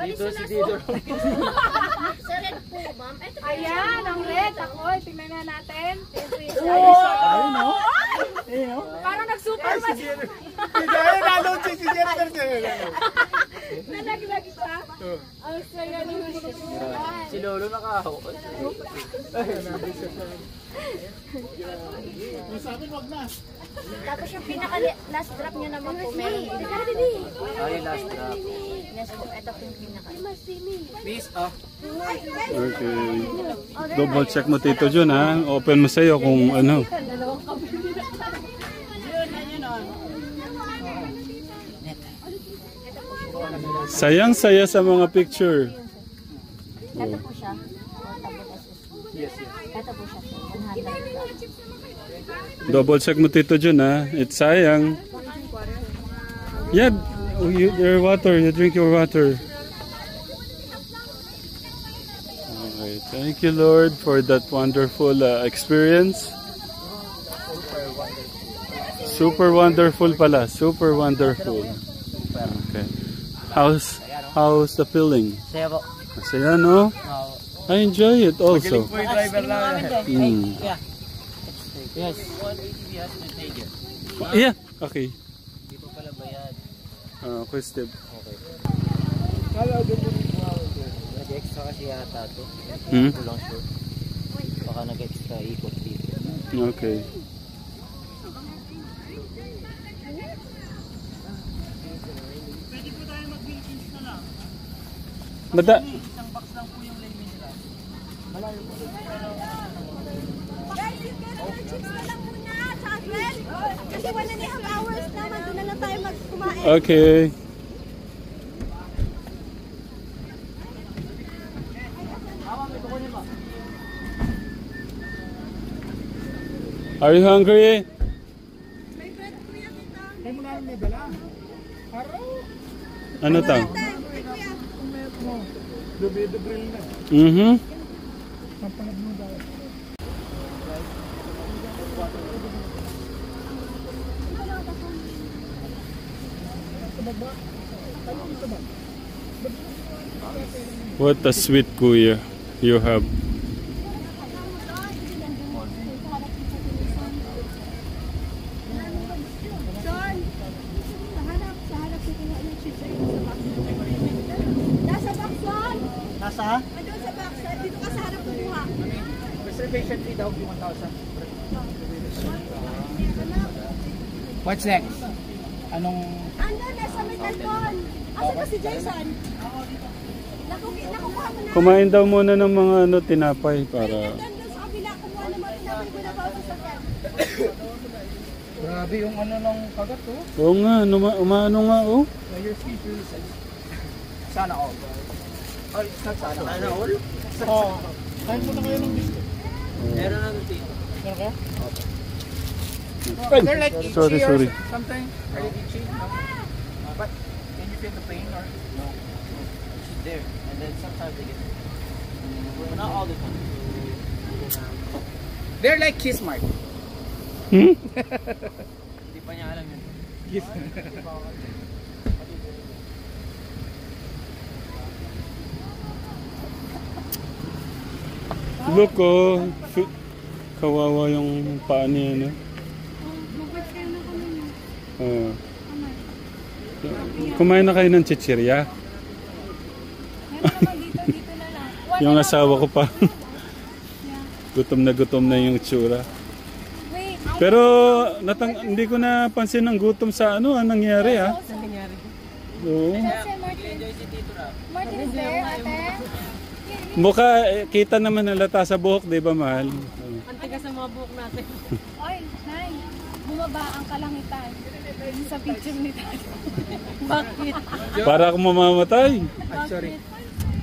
Dito si Dito. Sa red po, ma'am. Ayan, ang red. Ako, tingnan nga natin. Ayun o. Parang nag-superman. Nalaglag siya. Ang saya ni Hussein. Si Lolo nakahaw. Tapos yung pinaka-last drop nyo naman po, meron. Ay, last drop. Yes po, ito po yung pinaka. Miss, ah. Okay. Double check mo Tito Jun ha. Open mo sa'yo kung ano. Sayang-saya sa mga picture. Ito po siya. Yes, yes. Ito po siya. 100. Double check mo Tito Jun ha. It's sayang. Yeah, your water. You drink your water. Okay, thank you Lord for that wonderful experience. Super wonderful pala. Super wonderful. Okay. How's the feeling? Saya po. Masaya no? I enjoy it also. Po yung driver lang. Mm. Yes. Yeah, okay. Hindi pa pala bayad. Okay, Steve. Okay. Nag-extra kasi yata ito. Hmm? Kulang sure. Baka nag-extra ikot dito. Okay. Mada. Isang box lang po yung lemon nila. Malayo po. Guys, you get the chips na lang muna. Chocolate. Kasi 1.5 hours naman. Doon na lang tayo magkumain. Okay. Are you hungry? May bread po yan ito. Ay, muna may dala. Ano tang? Dubi-dubril na. Mm-hmm. Pampalag mo daw. What a sweet kuya you have. John, sa harap ko kinuha yung chips sa box. Nasa box, John. Nasa? Andun sa box. Dito ka sa harap kumuha. Reservation fee daw 1,000. What's next? Anong... Andun, nasa may talpon. Asa ba si Jason? Nakukuha mo na. Kumain daw muna ng mga ano, tinapay para... Andun sa kabila, kumuha naman rin namin binabaw sa sakyan. Grabe yung ano ng kagat to. Oo nga, umaano nga oh. Your speed really says. Sana all. Ay, sana all? Oo. Kain mo na kayo ng biscuit. Meron na dito. Meron ka? Ay, They're like itchy sorry. or something. Are they itchy? No. But can you feel the pain or no? It's there. And then sometimes they get not all the time. They're like kiss mark. Hmm? Hindi pa niya alam yun. Kiss. Look oh, kawawa yung paa niya, no? Kumain na kayo ng chichirya? Yung asawa ko pa. Gutom na yung tsura. Pero hindi ko napansin ang gutom sa ano, anong nangyari ha? Oo. Martin is there, ate? Mukha, kita naman halata sa buhok, di ba mahal? Ang tigas ng mga buhok natin. Oy, Nay, bumaba ang kalangitan sa picture ni Tay. Bakit? Para akong mamamatay. Sorry.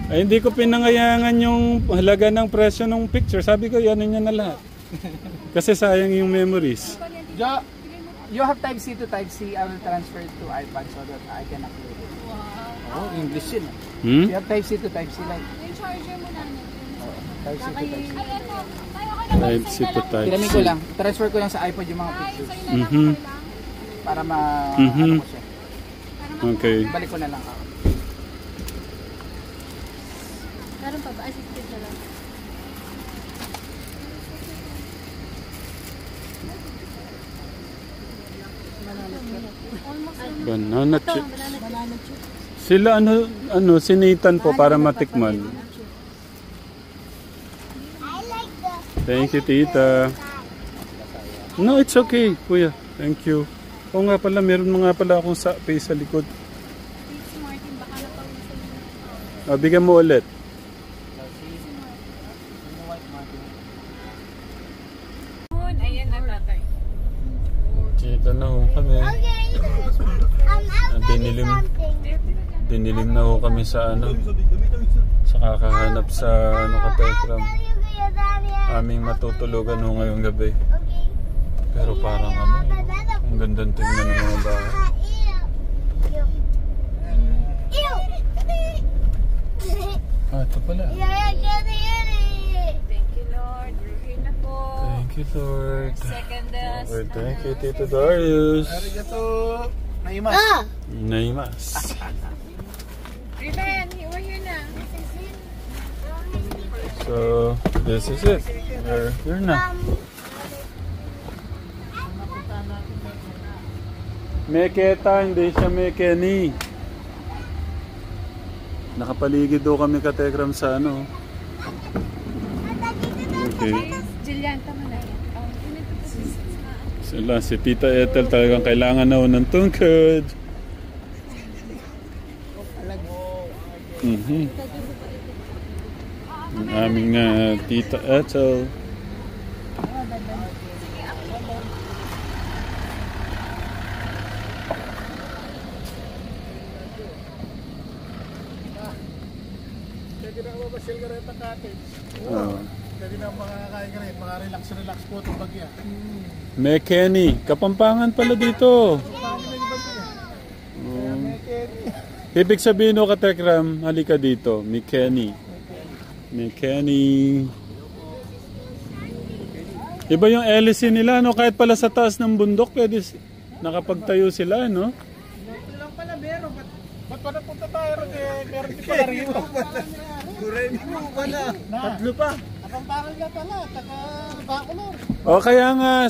Ay, hindi ko pinangayangan yung halaga ng presyo ng picture. Sabi ko, yan niya na lahat. Kasi sayang yung memories. You have type C to type C. I will transfer it to iPad so that I can upload it. Wow. Oh, English yun. Hmm? You have type C to type C like. Yung charger mo na. Type C to type C. Ay, ito. Tayo ka Type-C to Tiramin ko Type-C. lang. Transfer ko lang sa iPod yung mga pictures. Mhm. Para Mhm. ano ko siya. Okay. Balik ko na lang ako. Meron pa ba? Assisted na lang. Banana chip. Sila sinitan po para matikman. Thank you, tita. No, it's okay, kuya. Thank you. Oo nga pala, meron mga pala akong pay sa likod. Bigyan mo ulit. Ayan na tatay. Dito na ho kami. Dinilim na ho kami sa sa kakahanap sa Katekram. Aming matutulugan ho ngayong gabi. Pero parang ang gandang tingnan ng mga bahay. Ito pala. Thank you, Lord. Review na po. Thank you, Lord. Second Lord, thank you, Tito Darius. Arigato. Naimas. Naimas. Riven, we're here na. So, this is it. We're here na. Meketa, hindi siya Mekeni. Nakapaligid daw kami Katekram sa Okay. Jillian, tama na yan. Sila, si Tita Ethel talagang kailangan na ng tungkod. Ang aming Tita Ethel. Pwede na makakain ka rin. Maka-relax po itong bagya. Mekeni. Kapampangan pala dito. Ibig sabihin no Katekram, halika dito. Mekeni. Mekeni. Iba yung LC nila, no? Kahit pala sa taas ng bundok, pwede nakapagtayo sila, no? Ito lang pala, meron. Ba't pa napunta tayo rin? Meron din pala rito. Guremi mo ba na? Tatlo pa. Kapampangan ka pala. Bacolor. O kaya nga...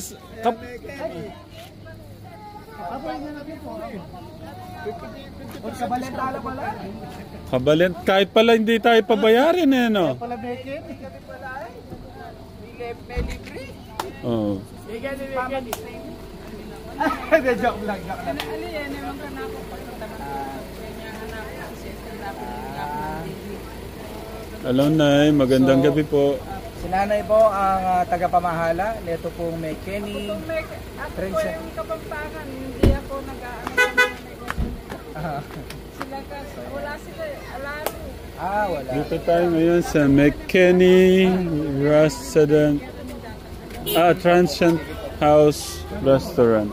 Kabalentala pala. Kabalent, kahit pala hindi tayo pabayarin, no? Pala Beken. May libre. Oo. Hindi, joke lang. Ali, yan naman ka na ako. Hello, Nay. Magandang gabi po. Si Nanay po ang tagapamahala. Ito pong Mekeni. Ako po yung Kapampangan. Hindi ako nag-aano. Sila kasi, wala sila. Alaro. Wala. Dito tayo ngayon sa Mekeni Restaurant. Transient House Restaurant.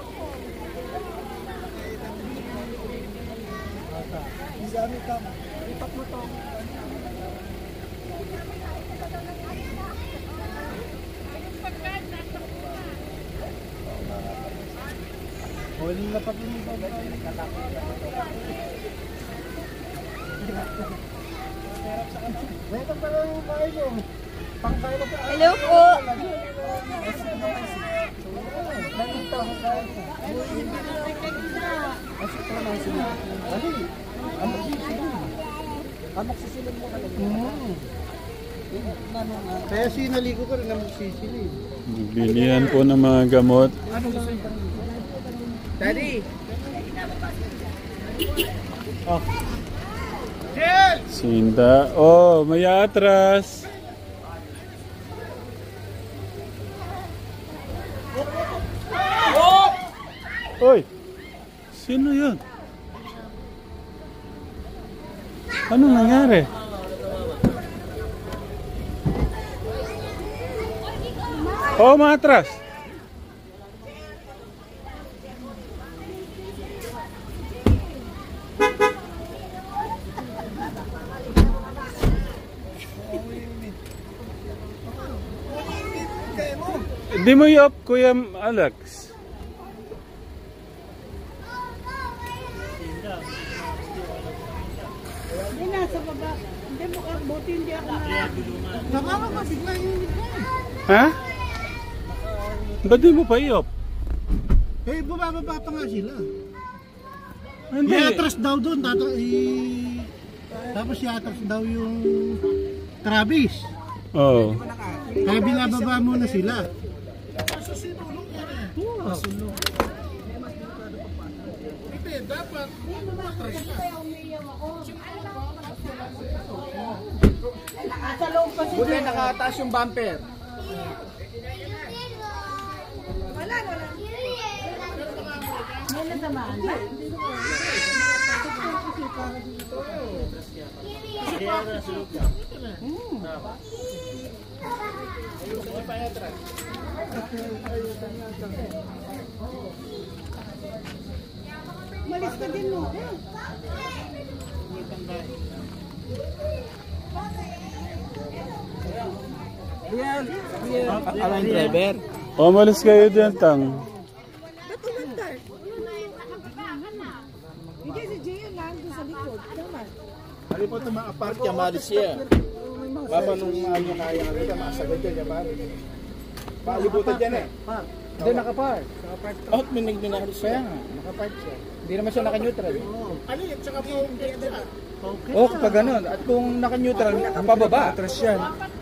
Hello po. Kaya sinaligo ko rin na magsisilid. Bilihan po ng mga gamot. Daddy! Sinda. Oh, may atras. Hoy! Sino yun? Anong nangyari? Oh, matras. Pwede mo i-off, Kuya Alex. Hindi na, sa baba. Hindi mo ka, buti hindi ako na. Nakaka ka, bigla yung Ha? Ba't di mo pa i-off? eh, bumababa pa nga sila. Hindi. I-atras daw doon, tapos i-atras daw yung Travis. Oo. Kaya binababa muna sila. Buti nakataas yung bumper. Malis ka din mo. Alang driver. O, malis kayo dyan, Tang. Hindi si Gian lang doon sa likod. Tama. Hari po ito mga apart niya, malis siya. Baba nung ano kaya nga ito, masagad dyan, yaman. Paalibutan dyan eh. Hindi, nakapark. Oh, minagminahalis siya. Nakapark siya. Hindi naman siya naka-neutral. Ali, at saka po, okay. Oh, kapag ganun. At kung naka-neutral, pababa. Atras yan.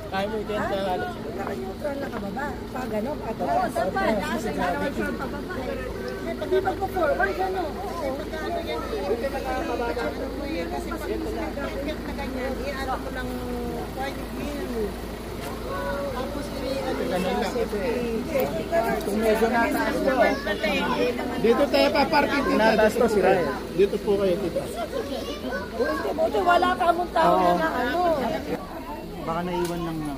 Kaya mo dyan sa halos. Naka-neutral na kababa. Pag gano'n, atras. Oo, tama. Nasa naka-neutral pababa. Pag magpo-forward, gano'n. Kasi pagkano yan, hindi nakakababa. Kasi pag nag-rocket na ganyan, i-ano ko ng point view. Tapos i-ano sa safety car. Kung medyo nataas to. Dito tayo pa parking dito. Nataas to si Ryan. Dito po kayo dito. Buti wala ka mong tao na ano. Baka naiwan lang na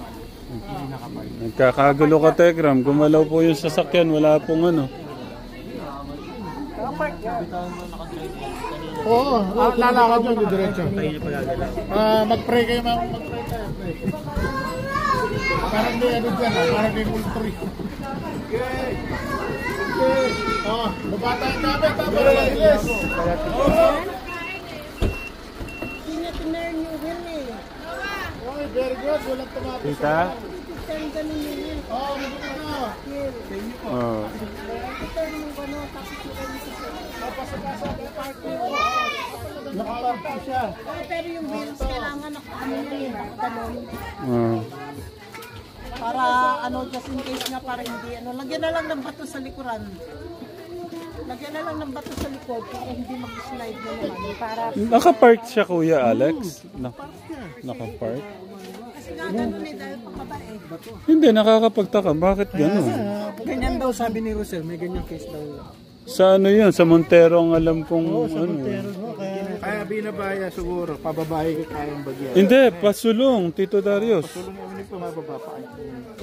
hindi nakapark. Nagkakagulo ka, Tekram. Gumalaw po yung sasakyan. Wala pong ano. Oo, lalakad yun yung diretso. Mag-pray kayo, mag-pray tayo. Parang may ano dyan, parang may multuri. Okay. Oh, baba tayo namin, tama na lang, yes. Tinatiner niyo rin eh. Okay, very good, walang tumapos. Tita? Turn ganun yun. Oo, mabuti na. Oo. Turn mo gano'n, tapos mo kayo sa Pasok-pasok, parking. Nakapark siya. pero yung wheels kailangan ano yan, nakaganon. Oo. Para ano, just in case nga para hindi ano, lagyan na lang ng bato sa likuran. Lagyan na lang ng bato sa likod para hindi mag-slide na naman. Para Nakapark siya, Kuya Alex? Nakapark? kasi nga ganun eh, dahil pababa eh. Hindi, nakakapagtaka. Bakit gano'n? Ganyan daw sabi ni Rosel, may ganyang case daw. Sa ano yun? Sa Montero ang alam kong ano. Kaya binabaya siguro, pababae kayang bagyan. Hindi, pasulong, Tito Darius. Tulong yung ulit pumababa pa.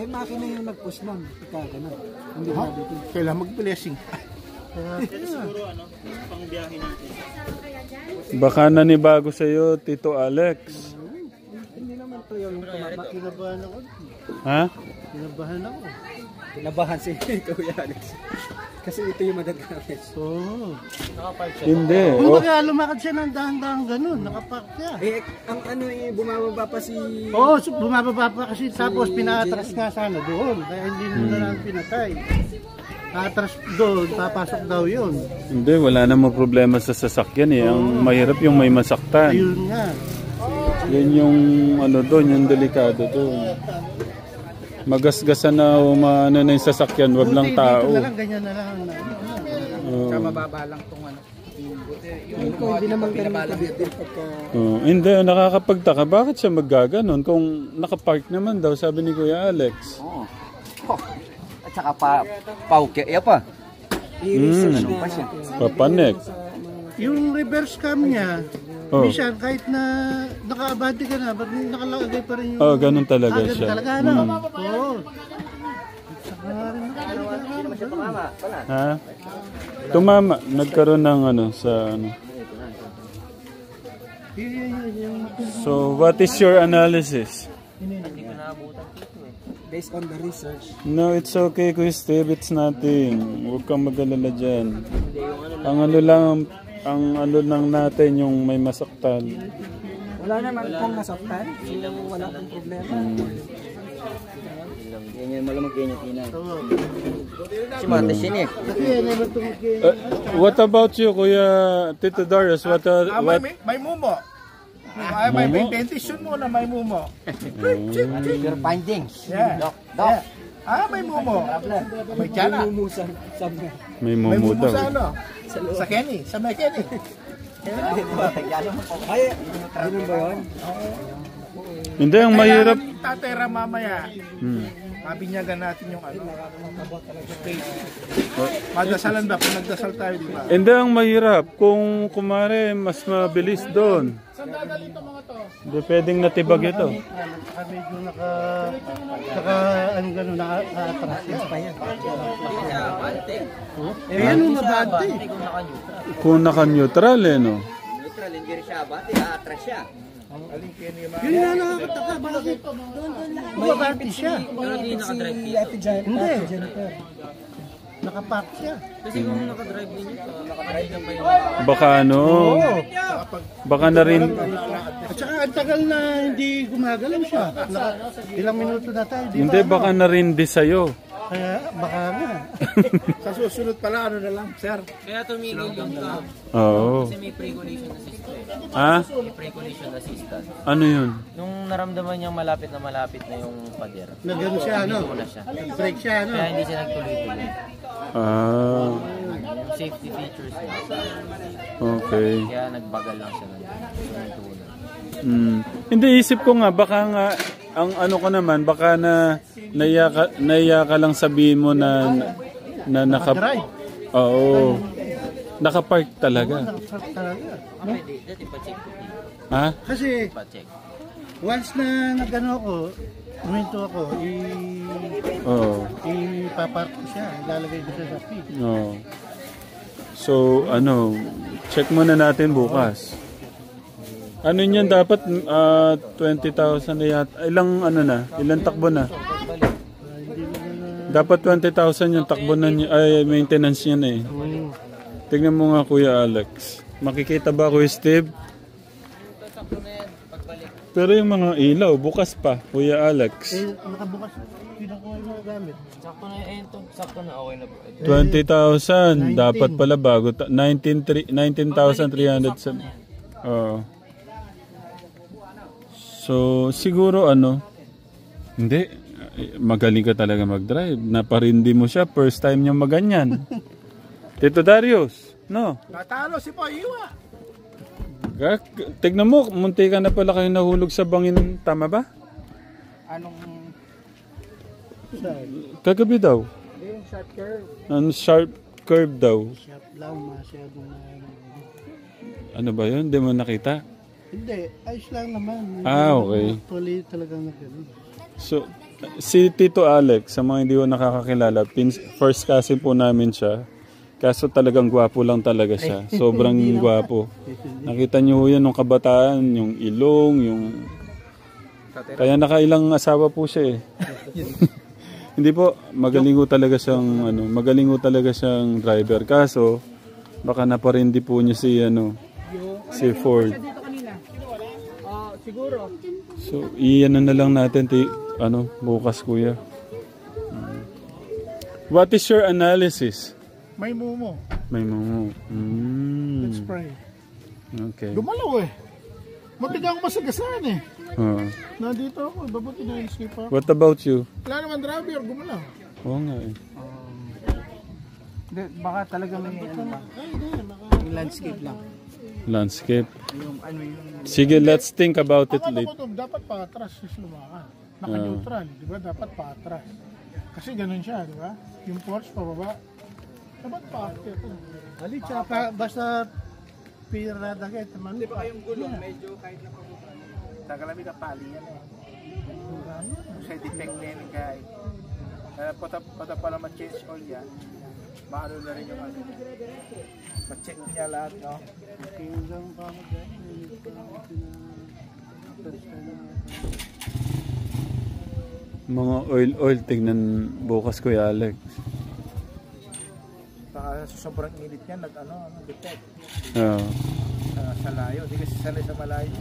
Eh, makina yung nag-push nun. Ika, gano'n. Hindi Ha? na dito. Kailangan mag-blessing. Baka nanibago sa'yo, Tito Alex. Hindi naman to yung Kinabahan ako. Ha? Kinabahan ako. kinabahan si Kuya Alex. Kasi ito yung madagamit. Oo. Hindi. Kung Oh, baga lumakad siya ng dahan-dahan ganun, nakapark siya. Eh, ang ano eh, bumababa pa si... Oo, bumababa pa kasi tapos pinatras nga sana doon. Kaya hindi na lang pinatay. Atras doon, papasok daw yun. hindi, wala namang problema sa sasakyan eh. Ang mahirap yung may masaktan. Ayun nga. Yan yung ano doon, yung delikado doon. Magasgasan na umano na yung sasakyan, wag lang Buti, tao. Dito na lang, ganyan na lang. Oo. Mababa lang tong ano. Hindi naman ganun din pagka... Oo. Hindi, nakakapagtaka. Bakit siya maggaganon? Kung nakapark naman daw, sabi ni Kuya Alex. Oo. Oh. At saka pauke, iya pa. I-research na siya? natin. Papanek. Yung reverse cam niya, Oh. minsan kahit na naka-abante ka na, ba't nakalagay pa rin yung... Oh, ganun talaga ganun siya. talaga, ano? Oo. Saka rin Ha? Tumama. Nagkaroon ng ano sa ano. So, what is your analysis? based on the research. No, it's okay, Kuya Steve. It's nothing. Huwag kang mag-alala dyan. Ang ano lang natin yung may masaktan. Wala naman pong nasaktan. So, wala pong problema. Ganyan malamang ganyan tinang. Si Mates yun eh. What about you, Kuya Tito Darius? What? May mumo. May dentition mo na may mumo. Your findings. Yeah. Doc. May mumo. May tiyan. May May mumu mumo daw. sa ano? Sa Kenny. Sa may Kenny. Ay, ganun ba yun? Hindi, ang mahirap. Tatera mamaya. Mabinyagan natin yung ano. Madasalan ba? Kung nagdasal tayo, di ba? Hindi, ang mahirap. Kung kumare, mas mabilis doon. Saan dadalhin ito mga to? Hindi pwedeng natibag ito. Medyo ano gano'n, naka-practice pa yan. Yan yung nabati. Kung naka-neutral eh, no? Neutral, hindi rin siya ba? Atras siya. Yun na nakakataka, bakit? Nabati siya. Si Ate Jennifer. Nakapark siya. Kasi kung nakadrive din yun, nakadrive lang pa yun. Baka ano? Baka na rin. At saka ang tagal na hindi gumagalaw siya. Ilang minuto na tayo. Hindi, baka na rin di sa'yo. Kaya baka nga. Sa susunod pala, ano na lang, sir? Kaya tumigil yung ka. Oo. Kasi may pre-collision assistance. Ha? May pre-collision assistance. Ano yun? Nung naramdaman niyang malapit na yung pader. Nagano siya, ano? Muna siya. Break siya, ano? Kaya hindi siya nagtuloy-tuloy. Ah, Yung safety features niya. okay. Kaya nagbagal lang siya ng Hindi, isip ko nga, baka nga, ang ano ko naman, baka na naiya ka lang sabihin mo na Oo. Nakapark talaga. Nakapark talaga. Dati pa-check. Ha? Kasi Pa-check. once na nagano ako, huminto ako, Oo. ipapark ko siya, ilalagay ko siya sa feed. Oo. So, ano, check muna natin bukas. Ano niyan dapat 20,000 na yata. Ilang takbo na? Dapat 20,000 yung takbo na niya, ay maintenance niya na eh. Tignan mo nga Kuya Alex. Makikita ba Kuya Steve? Pero yung mga ilaw, bukas pa, Kuya Alex. Nakabukas, kinukuha yung mga gamit. Sakto na yun to. Sakto na okay na po. 20,000. Dapat pala bago. 19,300. Oo. So, siguro hindi. Magaling ka talaga mag-drive. Naparindi mo siya. First time niya maganyan. Tito Darius, no? Natalo si Poyiwa. Tignan mo, munti ka na pala kayo nahulog sa bangin. Tama ba? Anong Kagabi daw. sharp curve? Ang sharp curve daw. Sharp lang, masyadong Ano ba yun? Hindi mo nakita? Hindi, ayos lang naman. Okay. Actually, talagang nagano. So, si Tito Alex, sa mga hindi ko nakakakilala, first kasi po namin siya. Kaso talagang gwapo lang talaga siya. Sobrang gwapo. Nakita niyo yan nung kabataan, yung ilong, yung... Kaya nakailang asawa po siya eh. Hindi po, magaling ko talaga siyang driver. Kaso, baka naparindi po niya si Ford. Siguro. So, iyan na lang natin bukas kuya. What is your analysis? May mumo. May mumu. Let's pray. Okay. Gumalaw eh. Muntik ako masagasaan eh. Nandito ako, babuti na yung skipper. What about you? Wala naman driver, gumalaw. Oo nga eh. Baka talaga may yung landscape lang. Landscape. Sige, let's think about it later. Dapat pa-atras si Slumakan. Naka-neutral, di ba? Dapat pa-atras. Kasi ganun siya, di ba? Yung force pababa. Dapat pa-atras. Ali, tsaka basta pirada kahit naman. Di ba yung gulong, medyo kahit na pababa. Tagalami ka pali yan eh. Kasi defect na yun kahit. Pata pala ma-change all yan. Maano na rin yung ma-check niya lahat, no? Hanggang pa ako dyan. Mga oil, tignan bukas Kuya Alex. Baka sa sobrang init niya, detect. Oo. Sa layo, hindi kasi sanay sa malayo.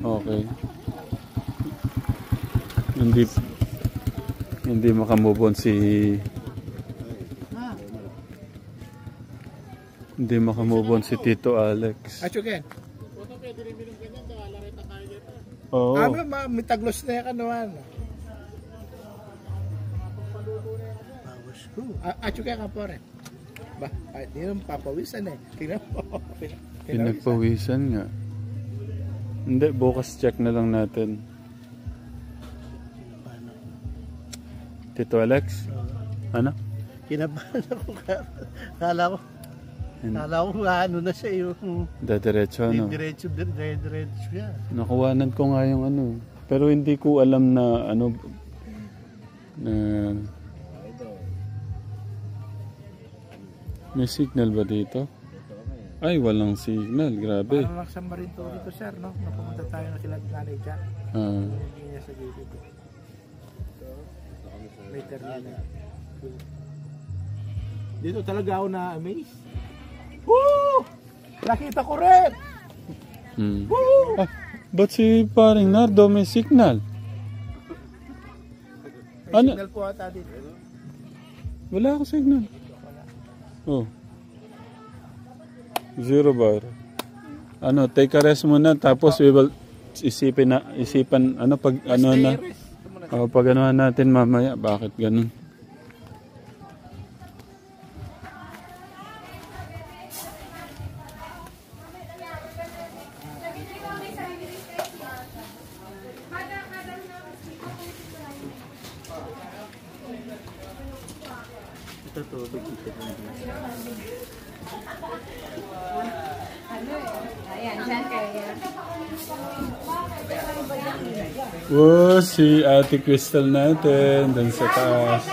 Okay. Hindi makamove on si Tito Alex. Achuken. Oo. May taglos na yan kanuan. Achuken ka po rin. Ba, hindi naman papawisan eh. Tingnan mo. Pinagpawisan nga. Hindi, bukas check na lang natin. Tito Alex? Ano? Kinabahan ako. Kala ko ano na siya yung... Diretso, ano? Diretso siya. Nakuwanan ko nga yung ano. Pero hindi ko alam na ano... May signal ba dito? Ay, walang signal. Grabe. Parang magsamba rin to dito, sir, no? Napumunta tayo na sila nanay Jack. Hindi niya sa gilid. May terminal. Dito talaga ako na-amaze. Woo! Nakita ko rin! Woo! Ah, ba't si paring Nardo may signal? May Ano? signal po ata dito. Wala akong signal. Oh. 0 bar. Ano, take a rest muna tapos we will isipan ano pag ano na. Pag ano natin mamaya bakit ganun. Oh, si Ate Crystal natin dun sa taas.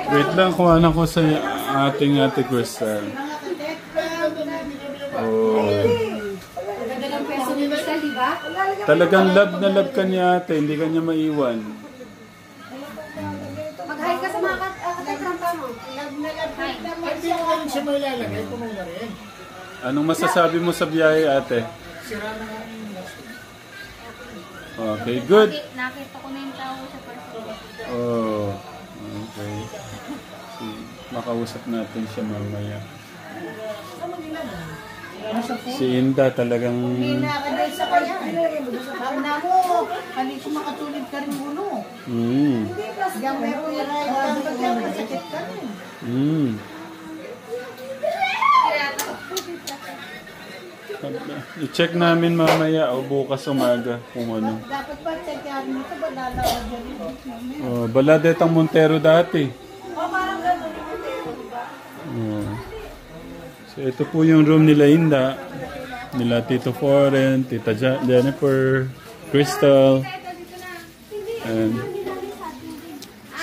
Wait lang, kuhanan ko sa ating Ate Crystal. Oh. Talagang love na love ka ni ate, hindi ka niya maiwan. Mag-hi ka sa mga katekrampa mo. Love na love ka. Hindi mo rin siya may lalagay, kumain na rin. Anong masasabi mo sa biyahe, ate? Okay, good. Nakita ko na yung tao sa person. Oh, okay. Makausap natin siya mamaya. Si Inda talagang... Nakadal sa kanya. Sabi na mo, hindi ko makatulid ka rin ulo. Yang meron yung sakit ka rin. I-check namin mamaya o bukas umaga kung ano. Dapat pa check mo ito, balala ka dyan. Oh, Baladetang Montero dati. Parang gano'n. Oh. So ito po yung room nila Inda. Nila Tito Foren, Tita Jennifer, Crystal, and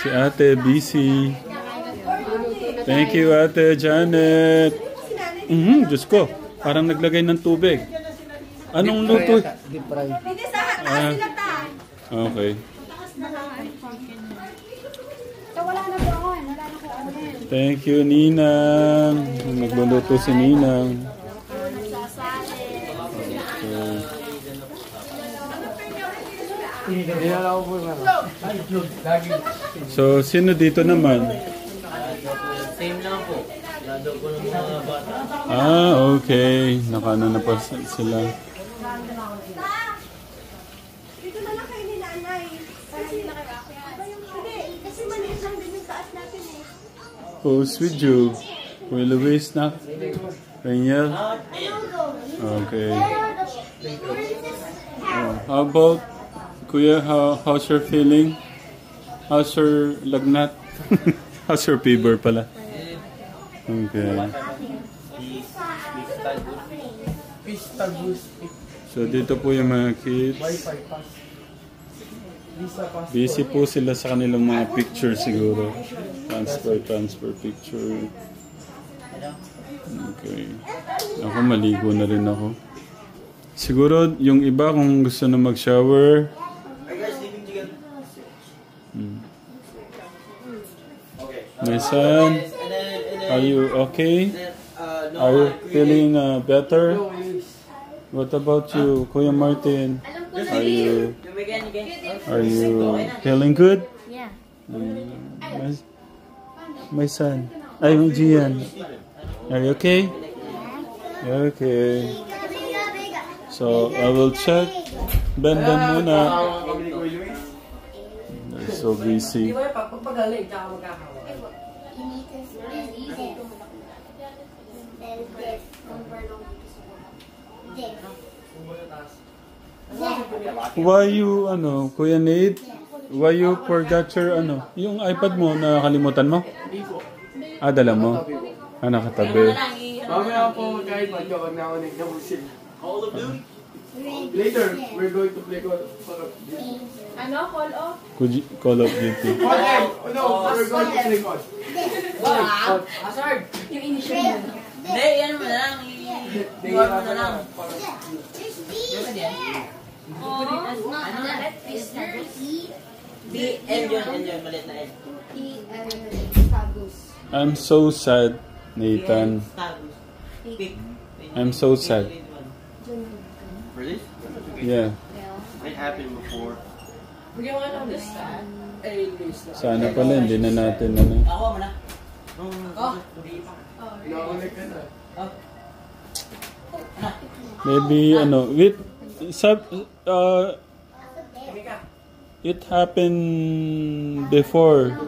si Ate BC. Thank you Ate Janet. Diyos ko. Parang naglagay ng tubig. Anong luto? Deep fry. Okay. Thank you, Ninang. Nagluluto si Ninang. Okay. So, sino dito naman? Same lang po. Lado ko ng mga bata. Okay. Nakano na pa sila. Dito na lang kayo ni nanay. Kasi maliit lang din yung taas natin eh. Who's with you? Kuya Luis na? Raniel? Okay. Oh, how about Kuya, how's your feeling? How's your lagnat? How's your fever pala? Okay. So dito po yung mga kids. Busy po sila sa kanilang mga picture siguro. Transfer picture. Okay. Ako maligo na rin ako. Siguro yung iba kung gusto na mag-shower. My son, are you okay? Are you feeling better? What about you, Kuya Martin? Are you feeling good? Yeah. My son. Ay, Gian. Are you okay? Okay. So, I will check. Ben muna. They're so busy. Why you, Kuya Nate? Why you forgot your, yung iPad mo, nakalimutan mo? Dala mo? Nakatabi. Mamaya po kahit medyo nakunig na po sila. Call of Duty? Later, we're going to play Call of Duty. Call off? Call of Duty. No, we're going to play Call. Hazard! Yung initial mo. Hindi, yan mo na lang. Iwan mo na lang. Maliit na L. I'm so sad, Nathan. I'm so sad. Really? Yeah. It happened before. Bigyan mo nga ng lista. Sana pala hindi na natin Ako mo na. Nakunig ka na. Maybe it happened before.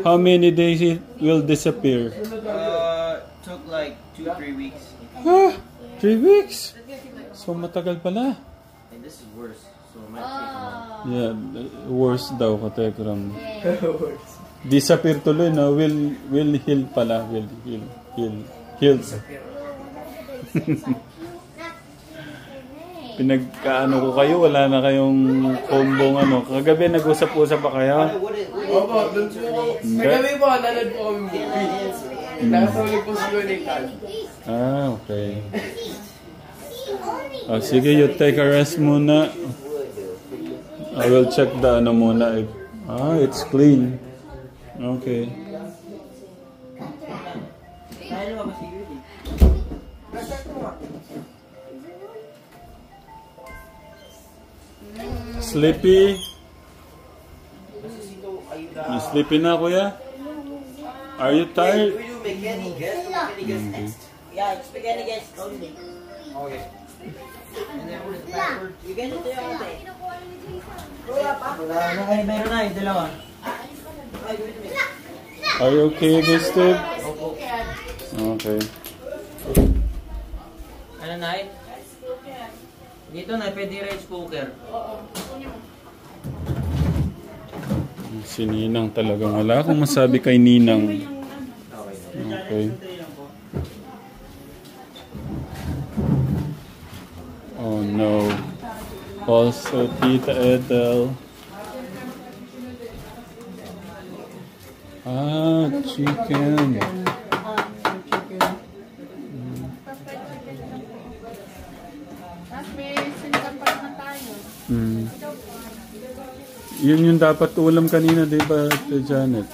How many days it will disappear? Took like 2-3 weeks. 3 weeks? So matagal pala. And this is worse. So it might take Yeah, worse daw katekram. Disappear tuloy na, will heal pala, will heal. Pinagkaano ko kayo, wala na kayong kombong Kagabi nag-usap-usap pa kayo? Opo, doon po. Kagabi po, nanood po kami movie. Nakasulit po si Nathan. Okay. Sige, you take a rest muna. I will check the muna. It's clean. Okay. Sleepy? You sleepy na, kuya? Are you tired? We do spaghetti guest. Yeah, spaghetti guest only. Okay. And then what is the password? You get it there all day. Meron na, dalawa. Are you okay, Steve? Okay. Ano na eh? Dito na, pwede rice cooker. Si Ninang talagang wala akong masabi kay Ninang. Okay. Oh no. Also, Tita Ethel. Chicken. Tapos may sinigang pa naman tayo. Yun yung dapat ulam kanina, di ba, Janet?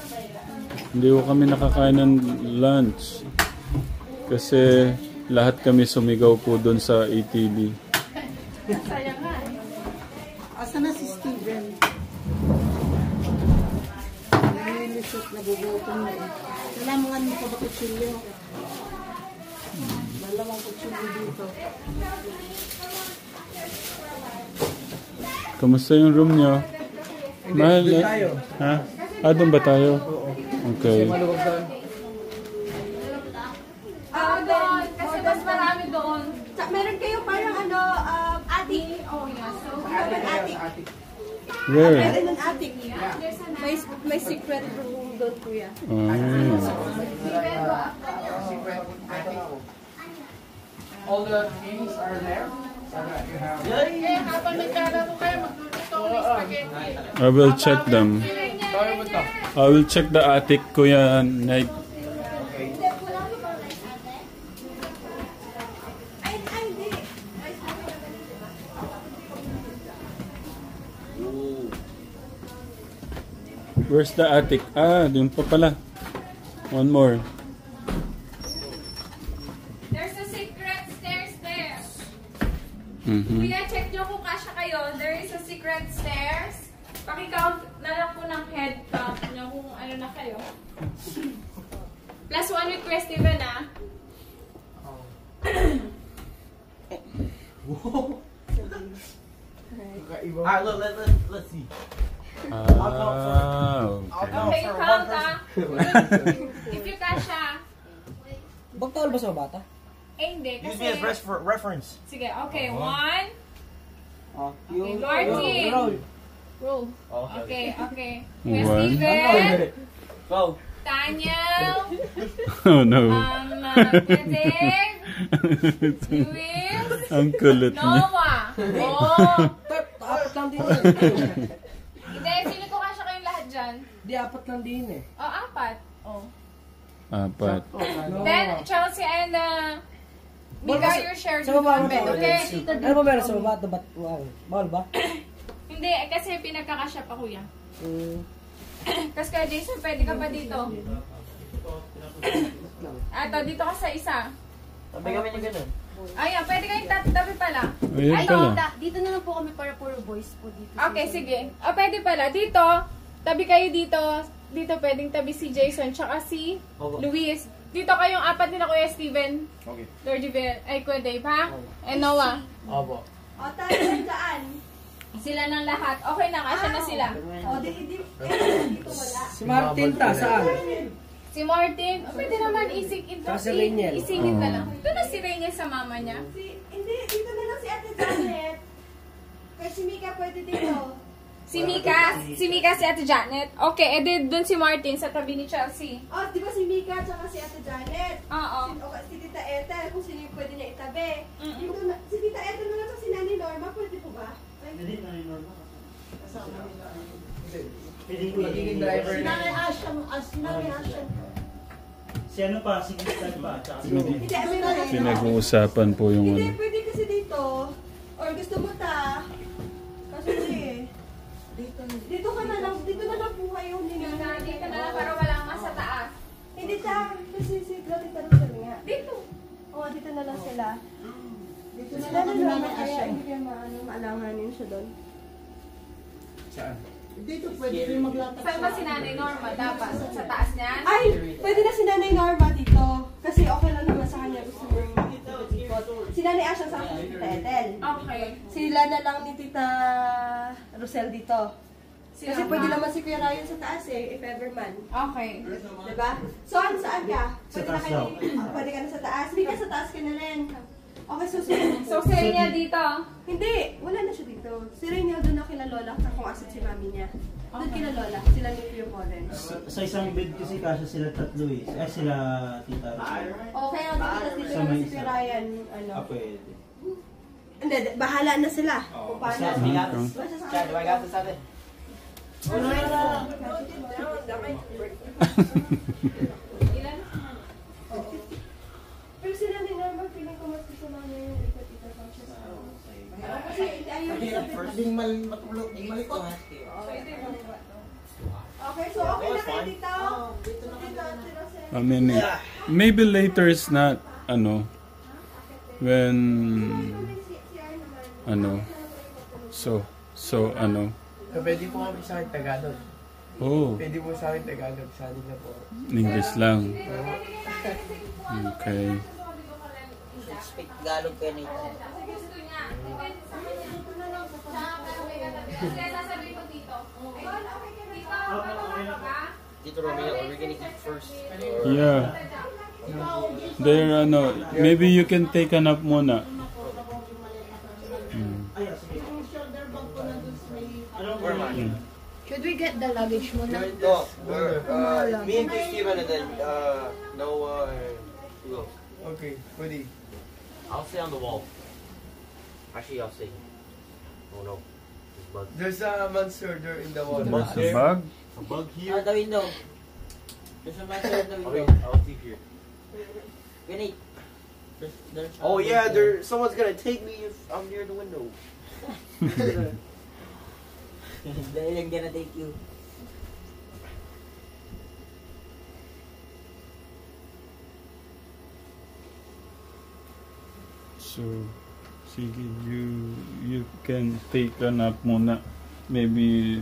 Hindi ko kami nakakain ng lunch. Kasi lahat kami sumigaw po doon sa ATV. Sayang nga eh. Asa na si Steven? Nalilisot, nagugutom na eh. Nalamangan mo pa ba kutsilyo? Dalawang kutsilyo dito. Kamusta yung room nyo? Mahal, ha? Doon ba tayo? Okay. Doon. Kasi mas marami doon. Meron kayo parang attic. Oh, yeah. So, Attic. Where? Meron ng attic. May secret room doon, kuya. All the things are there. So that you have... eh, habang nagkalaro kayo, magluluto ko ng spaghetti. I will check them. I will check the attic, Kuya Nate. Where's the attic? Ah, dun pa pala. One more. There's a secret stairs there. Mhm. Kuya, check nyo kung kasya kayo. There is a secret stairs. Pakicount na lang po ng head count nyo kung ano na kayo. Plus 1 with Kuya Steven, ah. Let's see. Ah, okay. Okay, you count, ah. If you kasya. Bagtawal ba sa bata? Eh, hindi. Use Kasi... me as reference. Sige, okay. 1. Yung Martin. Roll. Okay, okay. Kuya One. Steven. Go. Daniel. Oh no. Kedeg. Luis. Ang kulit niya. Noah. Oh. Apat lang din Hindi, sino ko kasya kayong lahat dyan? Di, apat lang din eh. Oh, 4. Oh. Apat. Then, Chelsea and Mika, your shared Sa baba, bed, okay? Ano ba meron sa baba? Bawal ba? Hindi, kasi pinagkakasya pa, kuya. Tapos kaya Jason, pwede ka pa dito. Ato, dito ka sa isa. Sabi kami niya ganun. Ayan, pwede kayong tabi pala. Ayun Ay, pala. Dito na lang po kami para puro boys po dito. Okay, sige. Pwede pala. Dito, tabi kayo dito. Dito pwedeng tabi si Jason, tsaka si Luis. Dito kayong 4 nila, Kuya Steven. Okay. Lord Jivel, ay Kuya Dave, ha? And Noah. Opo. O, tayo saan? Sila ng lahat. Okay na, kasya na sila. Si Martin ta, saan? Si Martin, pwede naman isingit Si Rainiel. isingit na lang. Ito na si Rainiel sa mama niya. Hindi, dito na lang si Ate Janet. Kaya si Mika pwede dito. Si Mika, si Ate Janet. Okay, edi dun si Martin sa tabi ni Chelsea. Oh, di ba si Mika at si Ate Janet? Oo. Si Tita Ethel, kung sino yung pwede niya itabi. Dito na, si Tita Ethel na lang sa si Nanay Norma, pwede po ba? Hindi, Nanay Norma. Magiging driver na. Si Nanay Asham. Si ano pa? Si Kristal pa? Hindi, Pinag-uusapan po yung Hindi, ano. pwede kasi dito. Or gusto mo ta. Kasi hindi. Dito ka na lang, dito na lang po kayo. Dito na lang para walang mas sa taas. Hindi ta, kasi si Tita Rosel nga. Dito. Oo, dito na lang sila. Dito na lang sila, kaya hindi kayo maalanganin siya doon. Saan? Dito pwede rin maglatag. Saan ba si Nanay Norma? Dapat sa taas niyan? Ay, pwede na si Nanay Norma dito. Kasi okay lang naman sa kanya. Gusto mo yung si Nanay Asha sa akin, Tita Ethel. Okay. Sila na lang ni Tita Rosel dito. Kasi pwede naman si Kuya Ryan sa taas eh, if ever man. Okay. Diba? So, saan ka? Pwede na kayo, pwede ka na sa taas. Mika, sa taas ka na rin. Okay, so Si Rainiel dito. hindi, wala na siya dito. Si Rainiel doon na kila Lola kung asan si mami niya. Doon kila Lola, sila ni Kuya Moren. Sa isang bed kasi kasya sila tatlo eh. Sila Tita Rosel. Okay, dito naman si Kuya Ryan. Ano. Pwede. Hindi, bahala na sila. Kung paano. Chad, do I got this ate? Ilan? Pero sila din naman, piling ko mas gusto namin yung ikat-ikat pang siya sa kasi ayaw niya sabihin. Matulog, di malikot. Okay, so okay na kayo dito? Dito Ate Rosel. I mean, maybe later is not, ano, when, ano, so, ano, Pwede po kami sa akin Tagalog. oh, Pwede po sa akin Tagalog. Sa akin na po. English lang. Okay. Speak Tagalog kayo nito. Gusto niya. Kasi sasabihin ko dito. Dito, ka? Dito Romeo, are we gonna eat first? Yeah. There, ano, maybe you can take a nap muna. Should we get the luggage muna? No, me and Steven and then Noah and who else? Okay, pwede. I'll stay on the wall. Actually, I'll stay. Oh no. There's bugs. There's a monster there in the wall. There's a bug. A bug here? the window. There's a monster at the I'll sleep here. Ganit. Oh yeah, someone's gonna take me if I'm near the window. They're gonna take you. So, sige, you can take a nap muna. Maybe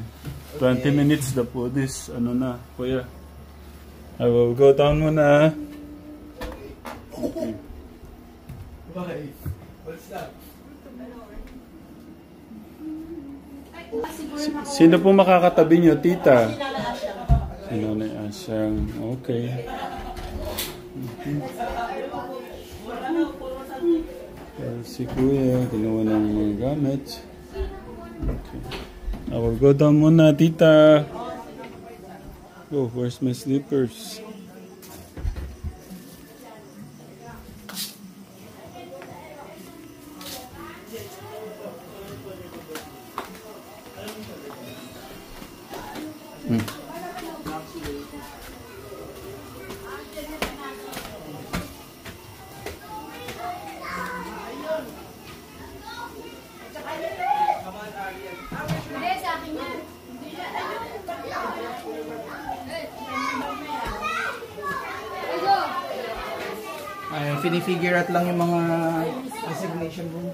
20 minutes na po this, ano na, kuya. I will go down muna. Okay. Why? What's that? Sino po makakatabi niyo, tita? Si Nanay Asyang. Okay. Si kuya, ginawa ng mga gamit. Okay. I will go down muna, tita. Oh, where's my slippers? Ay, finifigure out lang yung mga resignation mo.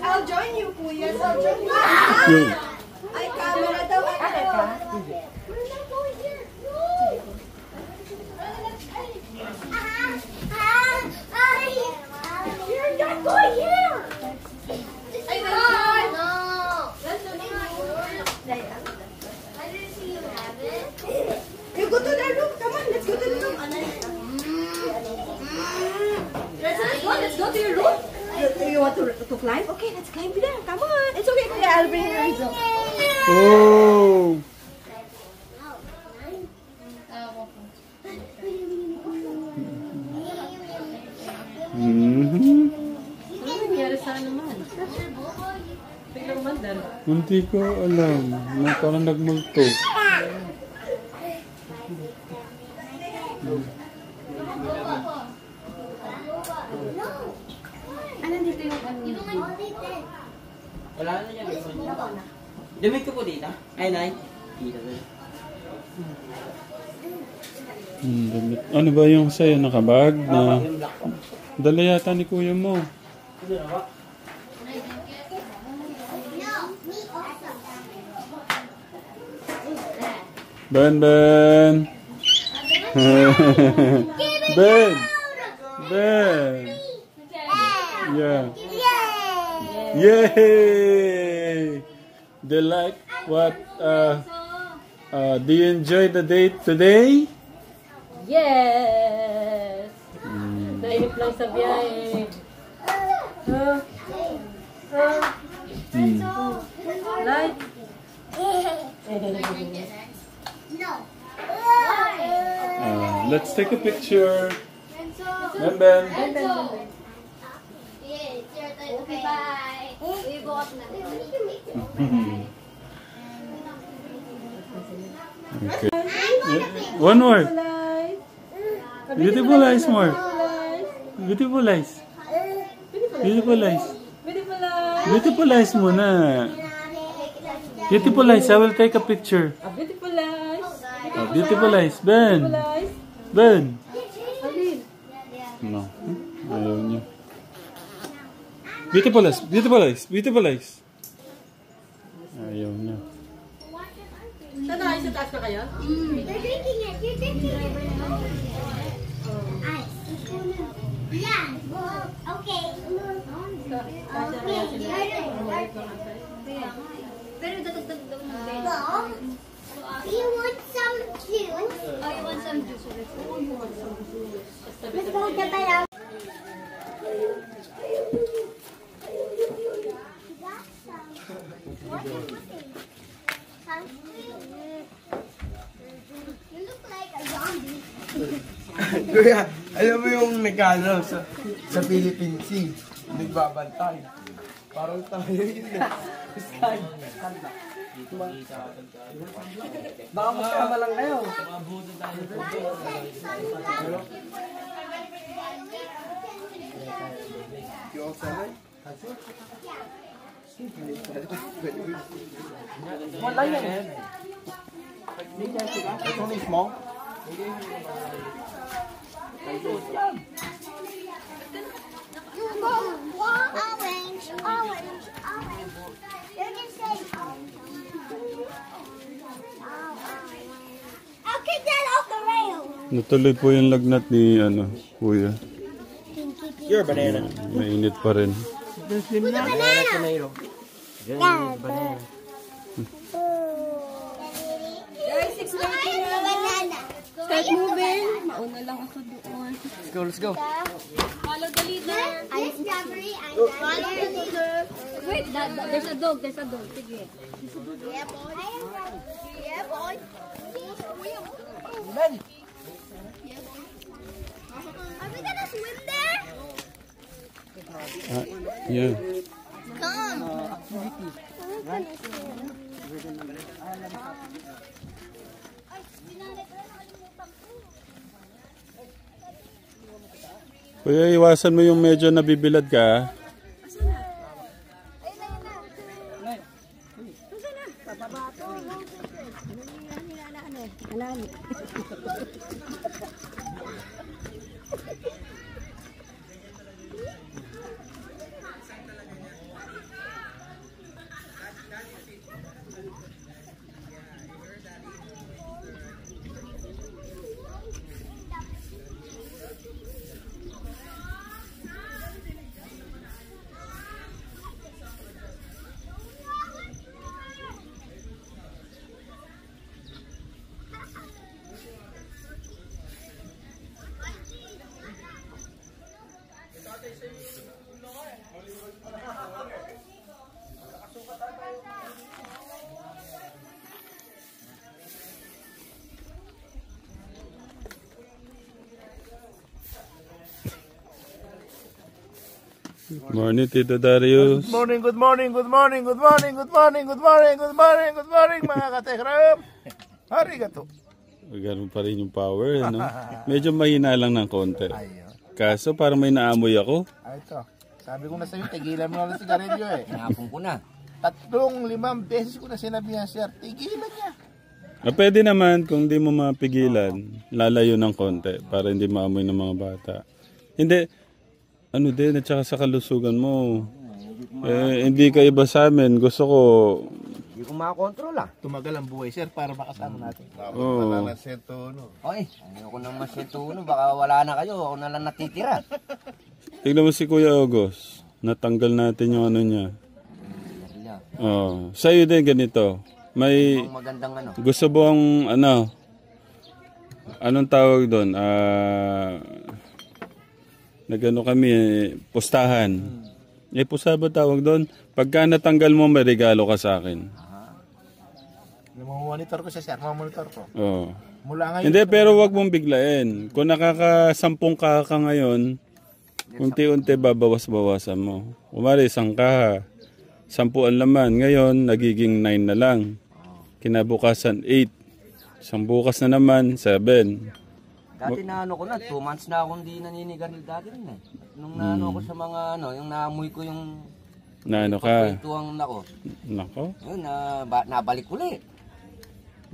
I'll join you, kuya. I'll join you. Ay, camera daw. You're not going here. I know. I didn't see you have it. You go to the room. Come on, let's go to the room. Let's go to your room. You want to climb? Okay, let's climb there. Come on. It's okay, kuya. I'll bring you Rizzo. Oh! Mm-hmm. Ano nangyari sa ano man? Biglang mandal. Hindi ko alam. Parang nagmulto. Ano dito yung ano? Wala na yan. Damit ko po dito. Ay, nay. Dito na. Damit. Ano ba yung sa'yo? Nakabag na? Dala yata ni kuya mo. Ben, Ben! Ben! Ben! Yeah. Yay! They like what? Do you enjoy the date today? Yes! Nainip lang sa biyahe. Light? Let's take a picture. Ben, Ben. Okay, bye. We bought na. Okay. One more. Beautiful eyes more. Beautiful eyes. Beautiful eyes. Beautiful eyes muna. Beautiful eyes. I will take a picture. Beautiful eyes. Beautiful eyes. Ben. Ben. No. Ayaw niya. Beautiful eyes. Beautiful eyes. Beautiful eyes. Ayaw niya. Saan na? Sa taas na kayo? You're drinking it. You're drinking it. Ice. Yeah. Okay. Pero dadagdag daw ng bed. You want some juice? Oh, you want some juice? Let's go get that out. What are you putting? You look like a zombie. Kuya, alam mo yung Megano sa Philippine Sea, nagbabantay. Parang tayo yun eh. Sky. Baka magkama lang kayo. You all set? Wala yan. It's only small. You go orange, orange, orange. You can say I'll kick that off the rail. Natuloy po yung lagnat ni kuya. You're a banana. Mainit pa rin. Banana tomato. Banana. Start moving. Mauna lang ako doon. Let's go. Follow the leader. I'm strawberry. I'm follow the leader. Wait, there's a dog. There's a dog. Sige. Yeah, boy. Yeah, boy. Ben. Are we gonna swim there? Yeah. Come. Kuya, iwasan mo yung medyo nabibilad ka. Morning, Tito Darius. Good morning, good morning, good morning, good morning, good morning, good morning, good morning, good morning, mga katekram. Arigato. Ganun pa rin yung power, ano? Medyo mahina lang ng konti. Kaso parang may naamoy ako. Ito. Sabi ko na sa'yo, tigilan mo na ng sigarilyo eh. Nakapong ko na. 3-5 beses ko na sinabi niya, sir, tigilan niya. Pwede naman kung di mo mapigilan, lalayo ng konti para hindi maamoy ng mga bata. Hindi, ano din, at saka sa kalusugan mo. Hindi ka iba sa amin. Gusto ko... Hindi ko makakontrol ah. Tumagal ang buhay, sir, para makasama natin. Oo. Oy, ayoko nang masyetuno. Baka wala na kayo. Ako na lang natitira. Tignan mo si Kuya August. Natanggal natin yung ano niya. Oh, sa'yo din ganito. May Ang magandang ano. gusto bang ano? Anong tawag doon? Nagano kami pustahan. Pusta ba tawag doon? Pagka natanggal mo, may regalo ka sa akin. Monitor ko siya, sir. Monitor ko. Oh. Mula ngayon. Hindi, pero wag mong biglain. Kung nakaka-10 ka ngayon, unti-unti babawas-bawasan mo. Kumari, 1 ka, 10 ang laman. Ngayon, nagiging 9 na lang. Kinabukasan, 8. Isang bukas na naman, 7. Dati na ano ko na, 2 months na akong hindi naninigaril dati rin eh. Nung naano ko sa mga ano, yung naamoy ko yung Na ano ka? pagkwentuhan nako. Nako. Yun, nabalik uli.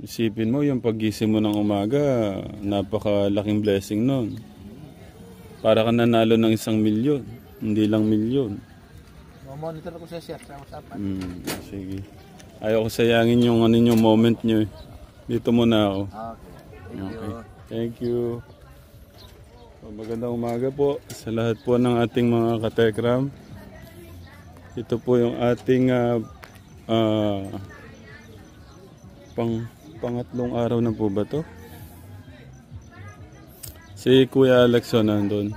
Isipin mo, yung paggising mo ng umaga, napakalaking blessing nun. Para ka nanalo ng 1 milyon. Hindi lang milyon. Monitor ko siya, sir, sa usapan. Sige. Ayaw ko sayangin yung ano yung moment nyo. Dito muna ako. Okay. Thank you. So, magandang umaga po sa lahat po ng ating mga katekram. Ito po yung ating pangatlong araw na po ba to? Si Kuya Alex nandun.